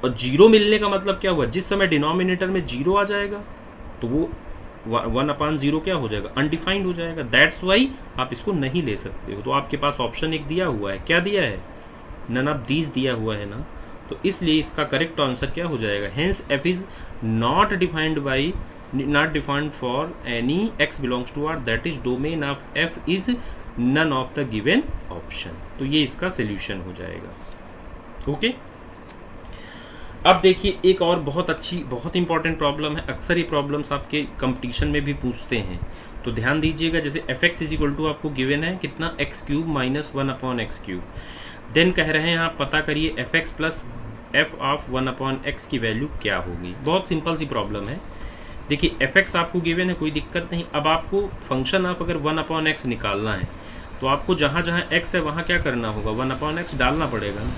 S1: और जीरो मिलने का मतलब क्या हुआ, जिस समय डिनोमिनेटर में जीरो आ जाएगा तो वो 1/0 क्या हो जाएगा, अनडिफाइंड हो जाएगा। दैट्स वाई आप इसको नहीं ले सकते हो। तो आपके पास ऑप्शन एक दिया हुआ है, क्या दिया है, नन ऑफ दीज दिया हुआ है ना, तो इसलिए इसका करेक्ट आंसर क्या हो जाएगा, hence f is not defined for any x belongs to R, that is domain of f is none of the given option. तो ये इसका सोल्यूशन हो जाएगा। ओके अब देखिए एक और बहुत इंपॉर्टेंट प्रॉब्लम है, अक्सर ये प्रॉब्लम्स आपके कंपटीशन में भी पूछते हैं, तो ध्यान दीजिएगा। जैसे fx इज इक्वल टू आपको गिवन है कितना, x³ माइनस 1/x³। देन कह रहे हैं आप पता करिए fx plus f of 1/x की वैल्यू क्या होगी। बहुत सिंपल सी प्रॉब्लम है। देखिए fx आपको गिवन है, कोई दिक्कत नहीं। अब आपको फंक्शन ऑफ अगर 1/x निकालना है तो आपको जहाँ जहाँ x है वहाँ क्या करना होगा, 1/x डालना पड़ेगा ना।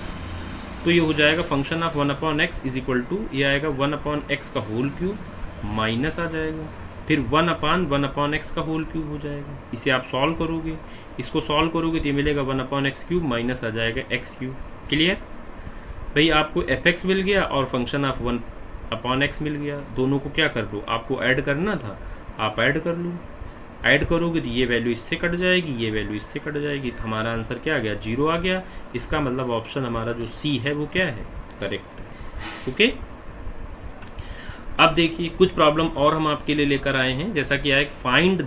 S1: तो ये हो जाएगा function of 1/x is equal to, ये आएगा 1/x का होल क्यूब माइनस आ जाएगा, फिर 1/1/x का होल क्यूब हो जाएगा। इसे आप सॉल्व करोगे, इसको सॉल्व करोगे तो ये मिलेगा 1/x³ माइनस आ जाएगा x³। क्लियर भाई, आपको fx मिल गया और फंक्शन ऑफ 1/x मिल गया। दोनों को क्या कर लो, आपको ऐड करना था, आप ऐड कर लो। ऐड करोगे तो ये वैल्यू इससे कट जाएगी, ये वैल्यू इससे कट जाएगी, तो हमारा आंसर क्या आ गया, 0 आ गया। इसका मतलब ऑप्शन हमारा जो सी है वो क्या है, करेक्ट है। ओके अब देखिए कुछ प्रॉब्लम और हम आपके लिए लेकर आए हैं, जैसा कि आए find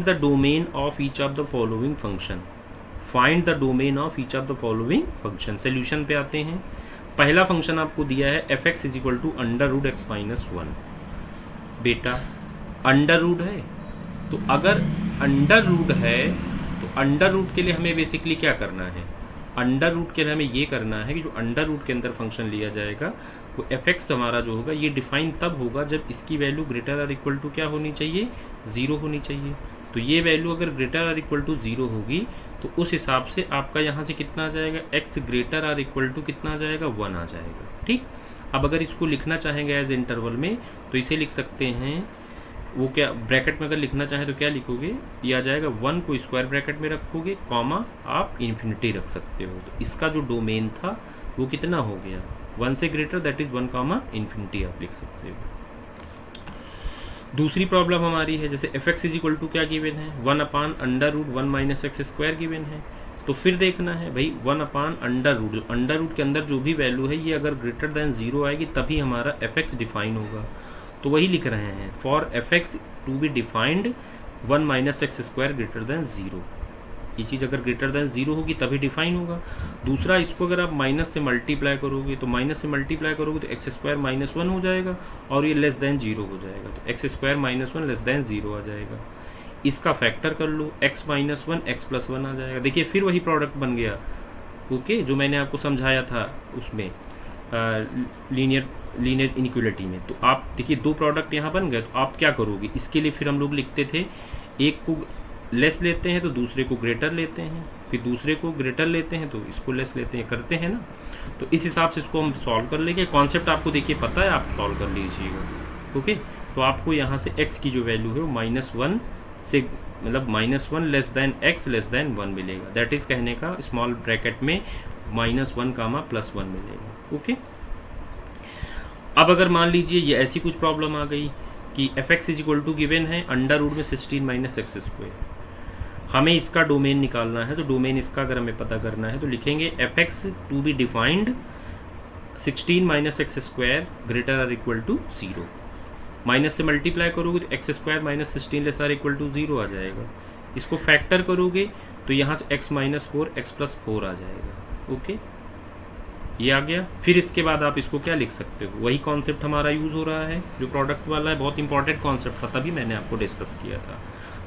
S1: the domain of each of the following function. Find the domain of each of the following function. Solution पे आते हैं। पहला फंक्शन आपको दिया है fx is equal to √x-1। बेटा अंडर रूट है, तो अगर अंडर रूट है तो अंडर रूट के लिए हमें बेसिकली क्या करना है, अंडर रूट के लिए हमें ये करना है कि जो अंडर रूट के अंदर फंक्शन लिया जाएगा वो fx हमारा जो होगा ये डिफाइन तब होगा जब इसकी वैल्यू ग्रेटर और इक्वल टू क्या होनी चाहिए, 0 होनी चाहिए। तो ये वैल्यू अगर ग्रेटर और इक्वल टू 0 होगी तो उस हिसाब से आपका यहाँ से कितना आ जाएगा, x ग्रेटर और इक्वल टू कितना आ जाएगा, 1 आ जाएगा। ठीक, अब अगर इसको लिखना चाहेंगे एज इंटरवल में तो इसे लिख सकते हैं, वो क्या ब्रैकेट में अगर लिखना चाहें तो क्या लिखोगे, ये आ जाएगा 1 को स्क्वायर ब्रैकेट में रखोगे, कॉमा आप इन्फिनिटी रख सकते हो। तो इसका जो डोमेन था वो कितना हो गया, 1 से greater, that is 1 comma infinity आप लिख सकते हो। दूसरी प्रॉब्लम हमारी है, जैसे fx इज इक्वल टू क्या गिवन है, 1/√1 माइनस एक्स स्क्वायर गिवन है। तो फिर देखना है भाई 1/√, अंडर रूट के अंदर जो भी वैल्यू है ये अगर ग्रेटर देन 0 आएगी तभी हमारा fx डिफाइन होगा। तो वही लिख रहे हैं, for fx to be defined 1 minus x square greater than 0। ये चीज़ अगर ग्रेटर देन 0 होगी तभी डिफाइन होगा। दूसरा, इसको अगर आप माइनस से मल्टीप्लाई करोगे तो माइनस से मल्टीप्लाई करोगे तो एक्स स्क्वायर माइनस 1 हो जाएगा और ये लेस देन 0 हो जाएगा, तो x square minus 1 less then 0 आ जाएगा। इसका फैक्टर कर लो, x माइनस 1 x प्लस 1 आ जाएगा। देखिए फिर वही प्रोडक्ट बन गया, ओके, जो मैंने आपको समझाया था उसमें लीनियर इनइक्वालिटी में। तो आप देखिए दो प्रोडक्ट यहाँ बन गए, तो आप क्या करोगे, इसके लिए फिर हम लोग लिखते थे, एक को लेस लेते हैं तो दूसरे को ग्रेटर लेते हैं, फिर दूसरे को ग्रेटर लेते हैं तो इसको लेस लेते हैं, करते हैं ना। तो इस हिसाब से इसको हम सॉल्व कर लेंगे। कॉन्सेप्ट आपको देखिए पता है, आप सॉल्व कर लीजिएगा। ओके, तो आपको यहाँ से x की जो वैल्यू है वो -1 से मतलब -1 less then x less than 1 मिलेगा। दैट इज़ कहने का स्मॉल ब्रैकेट में -1 कामा +1 मिलेगा। ओके, अब अगर मान लीजिए ये ऐसी कुछ प्रॉब्लम आ गई कि fx is equal to given है अंडर रूट में 16 माइनस एक्स स्क्वायर, हमें इसका डोमेन निकालना है। तो डोमेन इसका अगर हमें पता करना है तो लिखेंगे fx to be defined 16 minus x square greater or equal to 0। Minus से मल्टीप्लाई करोगे तो x square minus 16 less or equal to 0 आ जाएगा। इसको फैक्टर करोगे तो यहाँ से x माइनस 4 x प्लस 4 आ जाएगा। ओके, ये आ गया। फिर इसके बाद आप इसको क्या लिख सकते हो, वही कॉन्सेप्ट हमारा यूज़ हो रहा है जो प्रोडक्ट वाला है, बहुत इंपॉर्टेंट कॉन्सेप्ट था, तभी मैंने आपको डिस्कस किया था।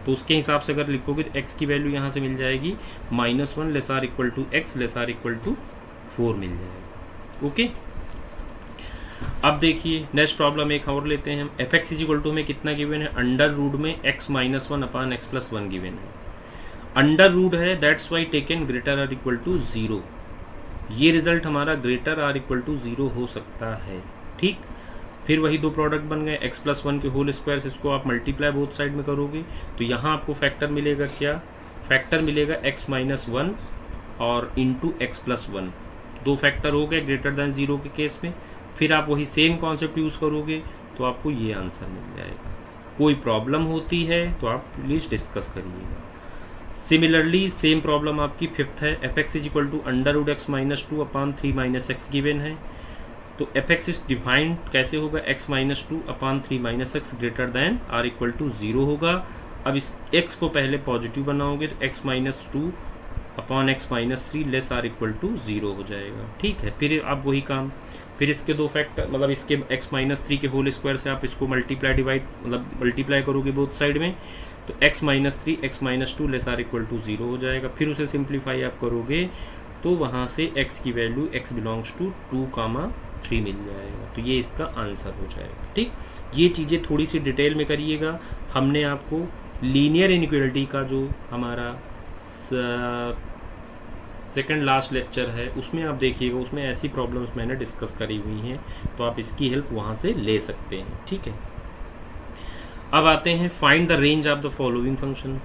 S1: तो उसके हिसाब से अगर लिखोगे तो x की वैल्यू यहाँ से मिल जाएगी -1 less or equal to x less or equal to 4 मिल जाएगा। ओके, अब देखिए नेक्स्ट प्रॉब्लम एक और लेते हैं हम। fx इज इक्वल टू में कितना गिवन है, अंडर रूट में x minus 1 upon x plus 1 given है। अंडर रूट है, that's why taken greater or equal to 0। ये रिजल्ट हमारा ग्रेटर आर इक्वल टू 0 हो सकता है। ठीक, फिर वही दो प्रोडक्ट बन गए, एक्स प्लस वन के होल स्क्वायर से इसको आप मल्टीप्लाई बोथ साइड में करोगे तो यहाँ आपको फैक्टर मिलेगा क्या, फैक्टर मिलेगा एक्स माइनस वन और इंटू एक्स प्लस वन, दो फैक्टर हो गए ग्रेटर दैन ज़ीरो के केस में। फिर आप वही सेम कॉन्सेप्ट यूज़ करोगे तो आपको ये आंसर मिल जाएगा। कोई प्रॉब्लम होती है तो आप प्लीज़ डिस्कस करिएगा। सिमिलरली सेम प्रॉब्लम आपकी फिफ्थ है, f x is equal to under root x minus two upon three minus x given है। तो एफ एक्स इज डिफाइंड कैसे होगा, x minus two upon three minus x greater than or equal to zero होगा। अब इस एक्स को पहले पॉजिटिव बनाओगे तो x minus two upon x minus three less or equal to zero हो जाएगा। ठीक है, फिर आप वही काम, फिर इसके दो फैक्टर मतलब इसके एक्स माइनस थ्री के होल स्क्वायर से आप इसको मल्टीप्लाई डिवाइड मतलब मल्टीप्लाई करोगे बोथ साइड में तो x minus three x minus two less or equal to zero हो जाएगा। फिर उसे सिंप्लीफाई आप करोगे तो वहाँ से एक्स की वैल्यू एक्स बिलोंग्स टू 2,3 मिल जाएगा। तो ये इसका आंसर हो जाएगा। ठीक, ये चीज़ें थोड़ी सी डिटेल में करिएगा। हमने आपको लीनियर इनइक्वालिटी का जो हमारा सेकंड लास्ट लेक्चर है उसमें आप देखिएगा, उसमें ऐसी प्रॉब्लम्स मैंने डिस्कस करी हुई हैं तो आप इसकी हेल्प वहाँ से ले सकते हैं। ठीक है, अब आते हैं find the range of the following function.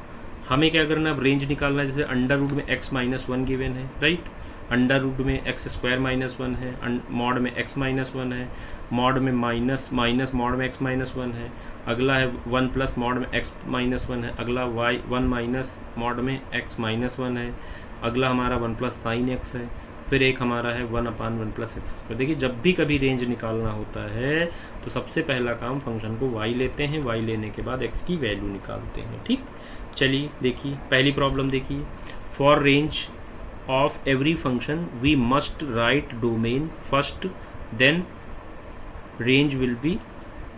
S1: हमें क्या करना है, अब रेंज निकालना है। जैसे अंडर रूट में एक्स माइनस वन गिवन है, राइट, अंडर रूट में एक्स स्क्वायर माइनस वन है, मॉड में एक्स माइनस वन है, मॉड में माइनस माइनस मॉड में एक्स माइनस वन है, अगला है वन प्लस मॉड में एक्स माइनस वन है, अगला वाई वन माइनस मॉड में एक्स माइनस वन है, अगला हमारा वन प्लस साइन एक्स है, फिर एक हमारा है one upon one plus x square. देखिए जब भी कभी रेंज निकालना होता है तो सबसे पहला काम फंक्शन को y लेते हैं, y लेने के बाद x की वैल्यू निकालते हैं। ठीक, चलिए देखिए पहली प्रॉब्लम देखिए, for range of every function we must write domain first then range will be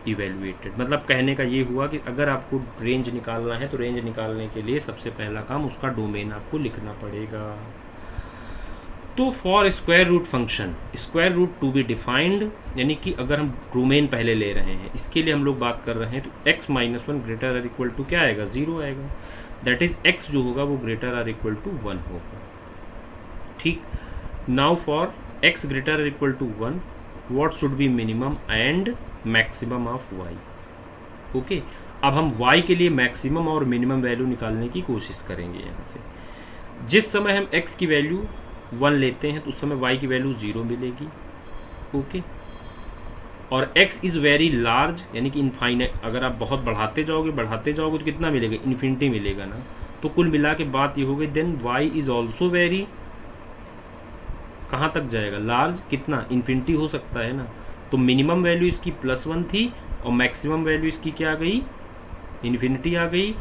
S1: evaluated. मतलब कहने का ये हुआ कि अगर आपको रेंज निकालना है तो रेंज निकालने के लिए सबसे पहला काम उसका डोमेन आपको लिखना पड़ेगा। तो for square root function square root to be defined, यानी कि अगर हम डोमेन पहले ले रहे हैं इसके लिए हम लोग बात कर रहे हैं तो x minus one greater or equal to क्या आएगा, ज़ीरो आएगा। दैट इज x जो होगा वो greater or equal to one होगा। ठीक, now for x greater or equal to one what should be minimum and maximum of y। Okay, अब हम y के लिए मैक्सिमम और मिनिमम वैल्यू निकालने की कोशिश करेंगे। यहाँ से जिस समय हम x की वैल्यू वन लेते हैं तो उस समय y की वैल्यू ज़ीरो मिलेगी। ओके, और x इज़ वेरी लार्ज यानी कि इनफाइनाइट, अगर आप बहुत बढ़ाते जाओगे तो कितना मिलेगा, इन्फिनिटी मिलेगा ना। तो कुल मिला के बात ये हो गई then y is also very, कहाँ तक जाएगा, लार्ज, कितना, इन्फिनिटी हो सकता है ना। तो मिनिमम वैल्यू इसकी प्लस वन थी और मैक्सिमम वैल्यू इसकी क्या आ गई, इन्फिनिटी आ गई।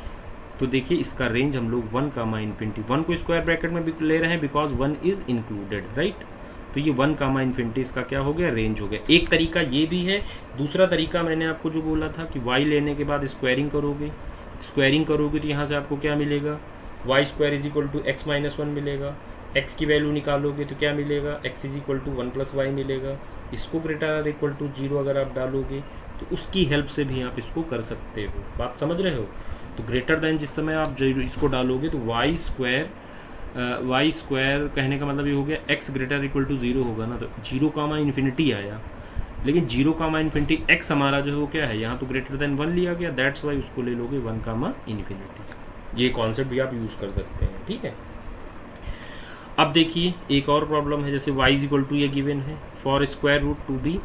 S1: तो देखिए इसका रेंज हम लोग वन कामा इन्फिनिटी, वन को स्क्वायर ब्रैकेट में भी ले रहे हैं because one is included, right. तो ये वन कामा इन्फिनिटी इसका क्या हो गया, रेंज हो गया। एक तरीका ये भी है, दूसरा तरीका मैंने आपको जो बोला था कि y लेने के बाद स्क्वायरिंग करोगे तो यहाँ से आपको क्या मिलेगा, y square is equal to x minus one मिलेगा। x की वैल्यू निकालोगे तो क्या मिलेगा, x is equal to one plus y मिलेगा। इसको greater or equal to zero अगर आप डालोगे तो उसकी हेल्प से भी आप इसको कर सकते हो। बात समझ रहे हो। तो ग्रेटर दैन जिस समय आप इसको डालोगे तो वाई स्क्वायर कहने का मतलब ये हो गया x greater equal to zero होगा ना, तो जीरो कामा इन्फिनिटी आया, लेकिन जीरो कामा इन्फिनिटी x हमारा जो है क्या है, यहाँ तो ग्रेटर दैन वन लिया गया, दैट्स वाई उसको ले लोगे वन कामा इन्फिनिटी। ये कॉन्सेप्ट भी आप यूज़ कर सकते हैं। ठीक है, अब देखिए एक और प्रॉब्लम है, जैसे y इज इक्वल टू ये गिवन है, for square root to be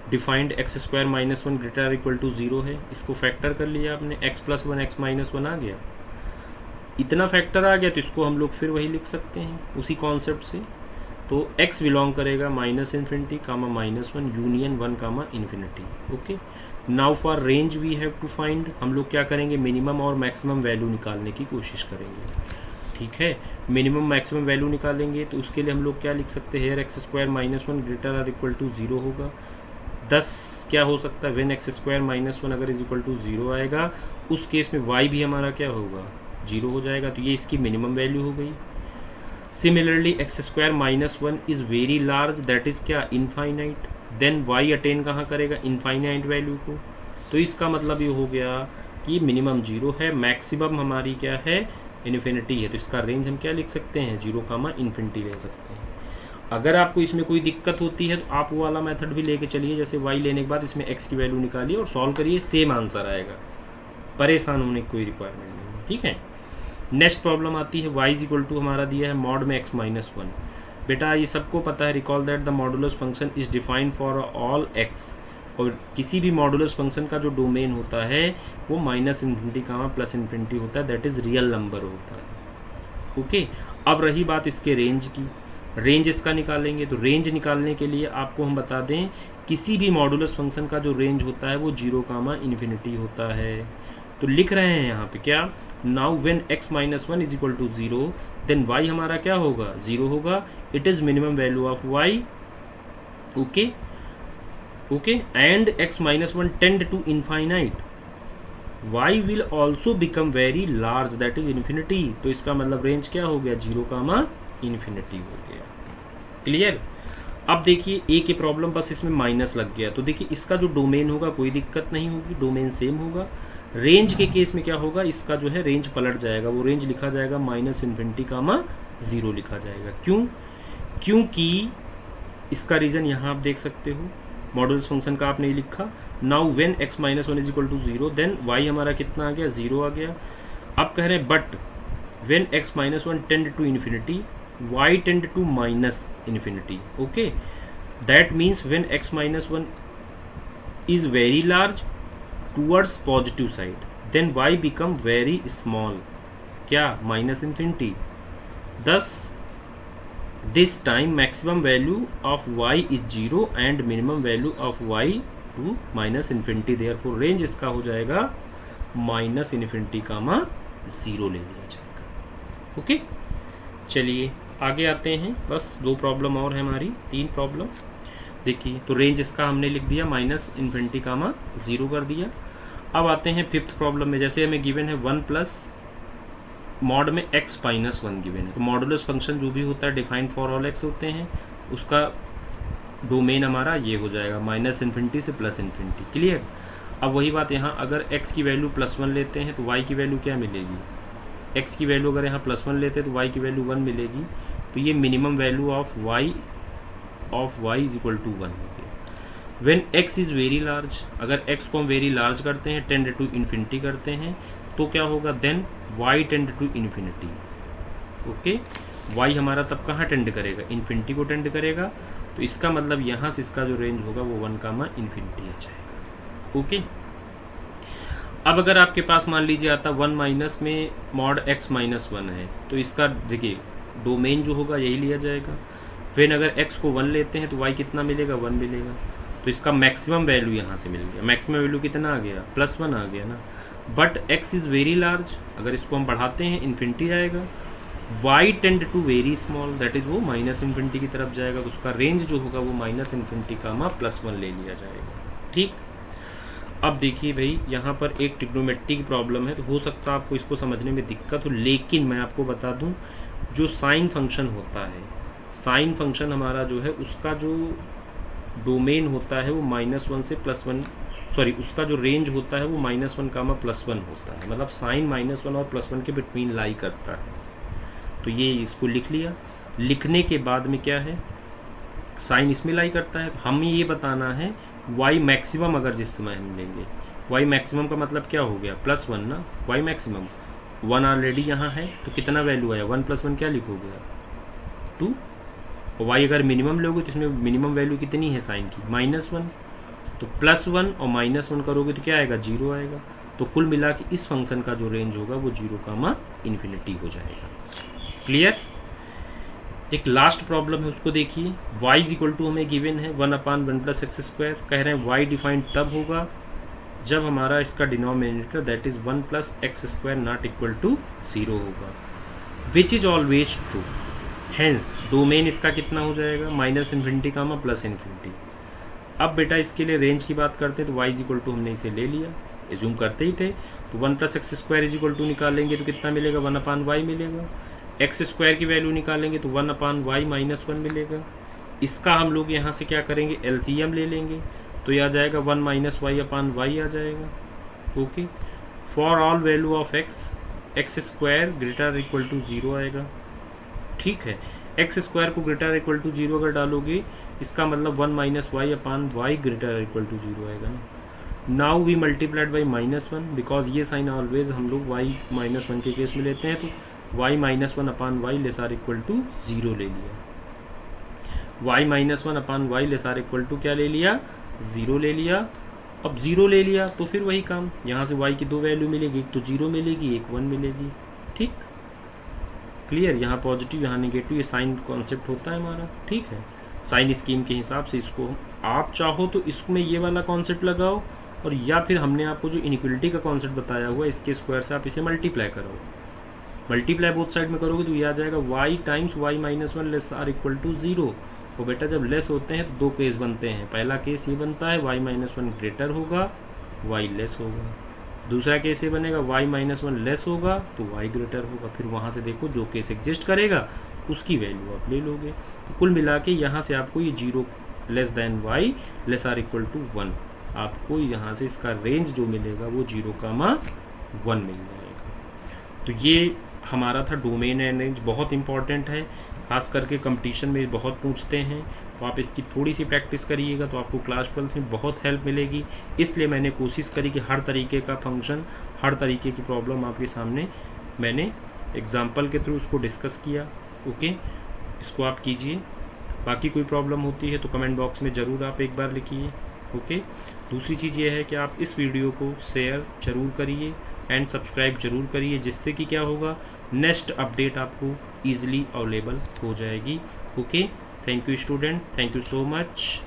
S1: defined x square minus one greater equal to zero है। इसको फैक्टर कर लिया आपने, x plus one x minus one आ गया, इतना फैक्टर आ गया तो इसको हम लोग फिर वही लिख सकते हैं उसी कॉन्सेप्ट से। तो x बिलोंग करेगा minus infinity comma minus one union one comma infinity. Okay, now for range we have to find, हम लोग क्या करेंगे, मिनिमम और मैक्सिमम वैल्यू निकालने की कोशिश करेंगे। ठीक है, मिनिमम मैक्सिमम वैल्यू निकालेंगे तो उसके लिए हम लोग क्या लिख सकते हैं, x square minus one greater or equal to zero होगा। 10 क्या हो सकता है, when x square minus one अगर इज इक्वल टू जीरो आएगा उस केस में y भी हमारा क्या होगा, जीरो हो जाएगा। तो ये इसकी मिनिमम वैल्यू हो गई। Similarly x square minus one is very large, that is क्या, इनफाइनाइट। देन y अटेन कहाँ करेगा, इनफाइनाइट वैल्यू को। तो इसका मतलब ये हो गया कि मिनिमम जीरो है, मैक्सिमम हमारी क्या है, इन्फिनिटी है। तो इसका रेंज हम क्या लिख सकते हैं, जीरो कामा इन्फिनिटी ले सकते हैं। अगर आपको इसमें कोई दिक्कत होती है तो आप वो वाला मेथड भी लेके चलिए, जैसे y लेने के बाद इसमें x की वैल्यू निकालिए और सॉल्व करिए, सेम आंसर आएगा, परेशान होने की कोई रिक्वायरमेंट नहीं है, ठीक है। नेक्स्ट प्रॉब्लम आती है y इज इक्वल टू हमारा दिया है मॉड में x माइनस 1। बेटा ये सबको पता है, recall that the modulus function is defined for all x, और किसी भी मॉडुलस फंक्शन का जो डोमेन होता है वो माइनस इन्फिनिटी कामा प्लस इन्फिनिटी होता है, दैट इज रियल नंबर होता है, ओके। अब रही बात इसके रेंज की, रेंज इसका निकालेंगे, तो रेंज निकालने के लिए आपको हम बता दें किसी भी मॉडुलस फंक्शन का जो रेंज होता है वो 0 कामा इन्फिनिटी होता है। तो लिख रहे हैं यहाँ पे क्या, now when x minus 1 is equal to 0 then y हमारा क्या होगा, 0 होगा, it is minimum value of y, okay okay, and x minus 1 tend to infinite, y will also become very large that is infinity. तो इसका मतलब range क्या हो गया, 0 कामा इन्फिनिटी हो गया, क्लियर। अब देखिए ए के प्रॉब्लम बस इसमें माइनस लग गया, तो देखिए इसका जो डोमेन होगा कोई दिक्कत नहीं होगी, डोमेन सेम होगा। रेंज के केस में क्या होगा, इसका जो है रेंज पलट जाएगा, वो रेंज लिखा जाएगा माइनस इन्फिनिटी कामा 0 लिखा जाएगा। क्यों, क्योंकि इसका रीज़न यहाँ आप देख सकते हो, मॉडुलस फंक्शन का आपने लिखा, now when x minus 1 is equal to 0 then y हमारा कितना आ गया, 0 आ गया। अब कह रहे हैं but when x minus 1 tend to infinity y tend to minus infinity, okay, that means when x minus 1 is very large towards positive side then y become very small, क्या, minus infinity. दस this time maximum value of y is 0 and minimum value of y to minus infinity, therefore range इसका हो जाएगा minus infinity कामा 0 ले लिया जाएगा, okay. चलिए आगे आते हैं, बस 2 प्रॉब्लम और है हमारी, 3 प्रॉब्लम। देखिए तो रेंज इसका हमने लिख दिया माइनस इन्फिनिटी कामा 0 कर दिया। अब आते हैं 5th प्रॉब्लम में, जैसे हमें गिवन है 1 प्लस मॉड में x माइनस 1 गिवन है, तो मॉडुलस फंक्शन जो भी होता है डिफाइंड फॉर ऑल x होते हैं, उसका डोमेन हमारा ये हो जाएगा माइनस इन्फिनिटी से प्लस इन्फिनिटी, क्लियर। अब वही बात यहाँ, अगर x की वैल्यू +1 लेते हैं तो y की वैल्यू क्या मिलेगी, x की वैल्यू अगर यहाँ +1 लेते हैं तो y की वैल्यू 1 मिलेगी, तो ये minimum value of y is equal to 1 हो गया। When x is very large, अगर x को हम वेरी लार्ज करते हैं, टेंड टू इन्फिनिटी करते हैं, तो क्या होगा, then y tend to infinity, okay. y हमारा तब कहाँ टेंड करेगा, इन्फिनिटी को टेंड करेगा, तो इसका मतलब यहाँ से इसका जो रेंज होगा वो 1 कामा इन्फिनिटी आ जाएगा, ओके। अब अगर आपके पास मान लीजिए आता 1 माइनस में मॉड x माइनस 1 है, तो इसका देखिए डोमेन जो होगा यही लिया जाएगा। फिर अगर x को 1 लेते हैं तो y कितना मिलेगा, 1 मिलेगा, तो इसका मैक्सिमम वैल्यू यहाँ से मिल गया। मैक्सिमम वैल्यू कितना आ गया, +1 आ गया ना। But x is very large, अगर इसको हम बढ़ाते हैं इन्फिनिटी आएगा। y tend to very small, that is वो माइनस इन्फिनिटी की तरफ जाएगा, तो उसका रेंज जो होगा वो माइनस इन्फिनिटी कामा +1 ले लिया जाएगा, ठीक। अब देखिए भाई यहाँ पर एक ट्रिग्नोमेट्री की प्रॉब्लम है, तो हो सकता है आपको इसको समझने में दिक्कत हो, लेकिन मैं आपको बता दूँ जो साइन फंक्शन होता है, साइन फंक्शन हमारा जो है उसका जो डोमेन होता है वो -1 से +1, सॉरी उसका जो रेंज होता है वो -1 कामा +1 होता है, मतलब साइन -1 और +1 के बिटवीन लाई करता है। तो ये इसको लिख लिया, लिखने के बाद में क्या है, साइन इसमें लाई करता है, हमें ये बताना है y मैक्सिमम अगर जिस समय हम लेंगे, y मैक्सिमम का मतलब क्या हो गया, +1 ना, y मैक्सिमम 1 ऑलरेडी यहाँ है, तो कितना वैल्यू आया, 1 + 1 क्या लिखोगे, 2, और y अगर मिनिमम लोगे तो इसमें मिनिमम वैल्यू कितनी है साइन की, -1, तो +1 और -1 करोगे तो क्या आएगा, 0 आएगा। तो कुल मिला के इस फंक्शन का जो रेंज होगा वो 0 कामा इन्फिनिटी हो जाएगा, क्लियर। एक लास्ट प्रॉब्लम है उसको देखिए, y इज इक्वल टू हमें गिवन है 1/1 + x², कह रहे हैं y डिफाइंड तब होगा जब हमारा इसका denominator that is 1 + x² not equal to 0 होगा, which is always true. Hence domain इसका कितना हो जाएगा, -इन्फिनिटी कामा +इन्फिनिटी। अब बेटा इसके लिए रेंज की बात करते हैं तो y इज इक्वल टू हमने इसे ले लिया, एज्यूम करते ही थे, तो 1 + x² इज इक्वल टू निकालेंगे तो कितना मिलेगा, 1/y मिलेगा। x² की वैल्यू निकालेंगे तो 1/y -1 मिलेगा। इसका हम लोग यहाँ से क्या करेंगे, LCM ले लेंगे, तो यह आ जाएगा 1 - y/y आ जाएगा, okay. For all value of x, x² > 0 आएगा, ठीक है। एक्स स्क्वायर को ग्रेटर इक्वल टू 0 अगर डालोगे, इसका मतलब 1 minus y upon y greater equal to 0 आएगा ना। Now we multiplied by -1 because ये साइन ऑलवेज हम लोग y -1 के केस में लेते हैं, तो y -1 upon y less or equal to 0 ले लिया। y -1 upon y less or equal to क्या ले लिया, 0 ले लिया। अब 0 ले लिया तो फिर वही काम, यहाँ से y की दो वैल्यू मिलेगी, एक तो 0 मिलेगी, एक 1 मिलेगी। ठीक, क्लियर, यहाँ पॉजिटिव यहाँ नेगेटिव, ये साइन कॉन्सेप्ट होता है हमारा। ठीक है, साइन स्कीम के हिसाब से इसको आप चाहो तो इसमें ये वाला कॉन्सेप्ट लगाओ, और या फिर हमने आपको जो इनइक्वलिटी का कॉन्सेप्ट बताया हुआ है इसके स्क्वायर से आप इसे मल्टीप्लाई करो। मल्टीप्लाई बोथ साइड में करोगे तो ये आ जाएगा y times y -1 less or equal to 0। तो बेटा जब लेस होते हैं तो दो केस बनते हैं, पहला केस ये बनता है y -1 ग्रेटर होगा, y लेस होगा। दूसरा केस ये बनेगा y -1 लेस होगा तो y ग्रेटर होगा। फिर वहाँ से देखो जो केस एग्जिस्ट करेगा उसकी वैल्यू आप ले लोगे। तो कुल मिला के यहाँ से आपको ये 0 less than y less or equal to 1, आपको यहाँ से इसका रेंज जो मिलेगा वो 0,1 मिल जाएगा। तो ये हमारा था डोमेन एंड रेंज, बहुत इंपॉर्टेंट है, खास करके कंपटीशन में बहुत पूछते हैं। तो आप इसकी थोड़ी सी प्रैक्टिस करिएगा तो आपको क्लास 12 में बहुत हेल्प मिलेगी। इसलिए मैंने कोशिश करी कि हर तरीके का फंक्शन, हर तरीके की प्रॉब्लम आपके सामने मैंने एग्जाम्पल के थ्रू उसको डिस्कस किया। ओके, इसको आप कीजिए। बाकी कोई प्रॉब्लम होती है तो कमेंट बॉक्स में ज़रूर आप एक बार लिखिए। ओके, दूसरी चीज़ ये है कि आप इस वीडियो को शेयर ज़रूर करिए एंड सब्सक्राइब ज़रूर करिए, जिससे कि क्या होगा, नेक्स्ट अपडेट आपको ईजिली अवेलेबल हो जाएगी। Okay, thank you student, thank you so much.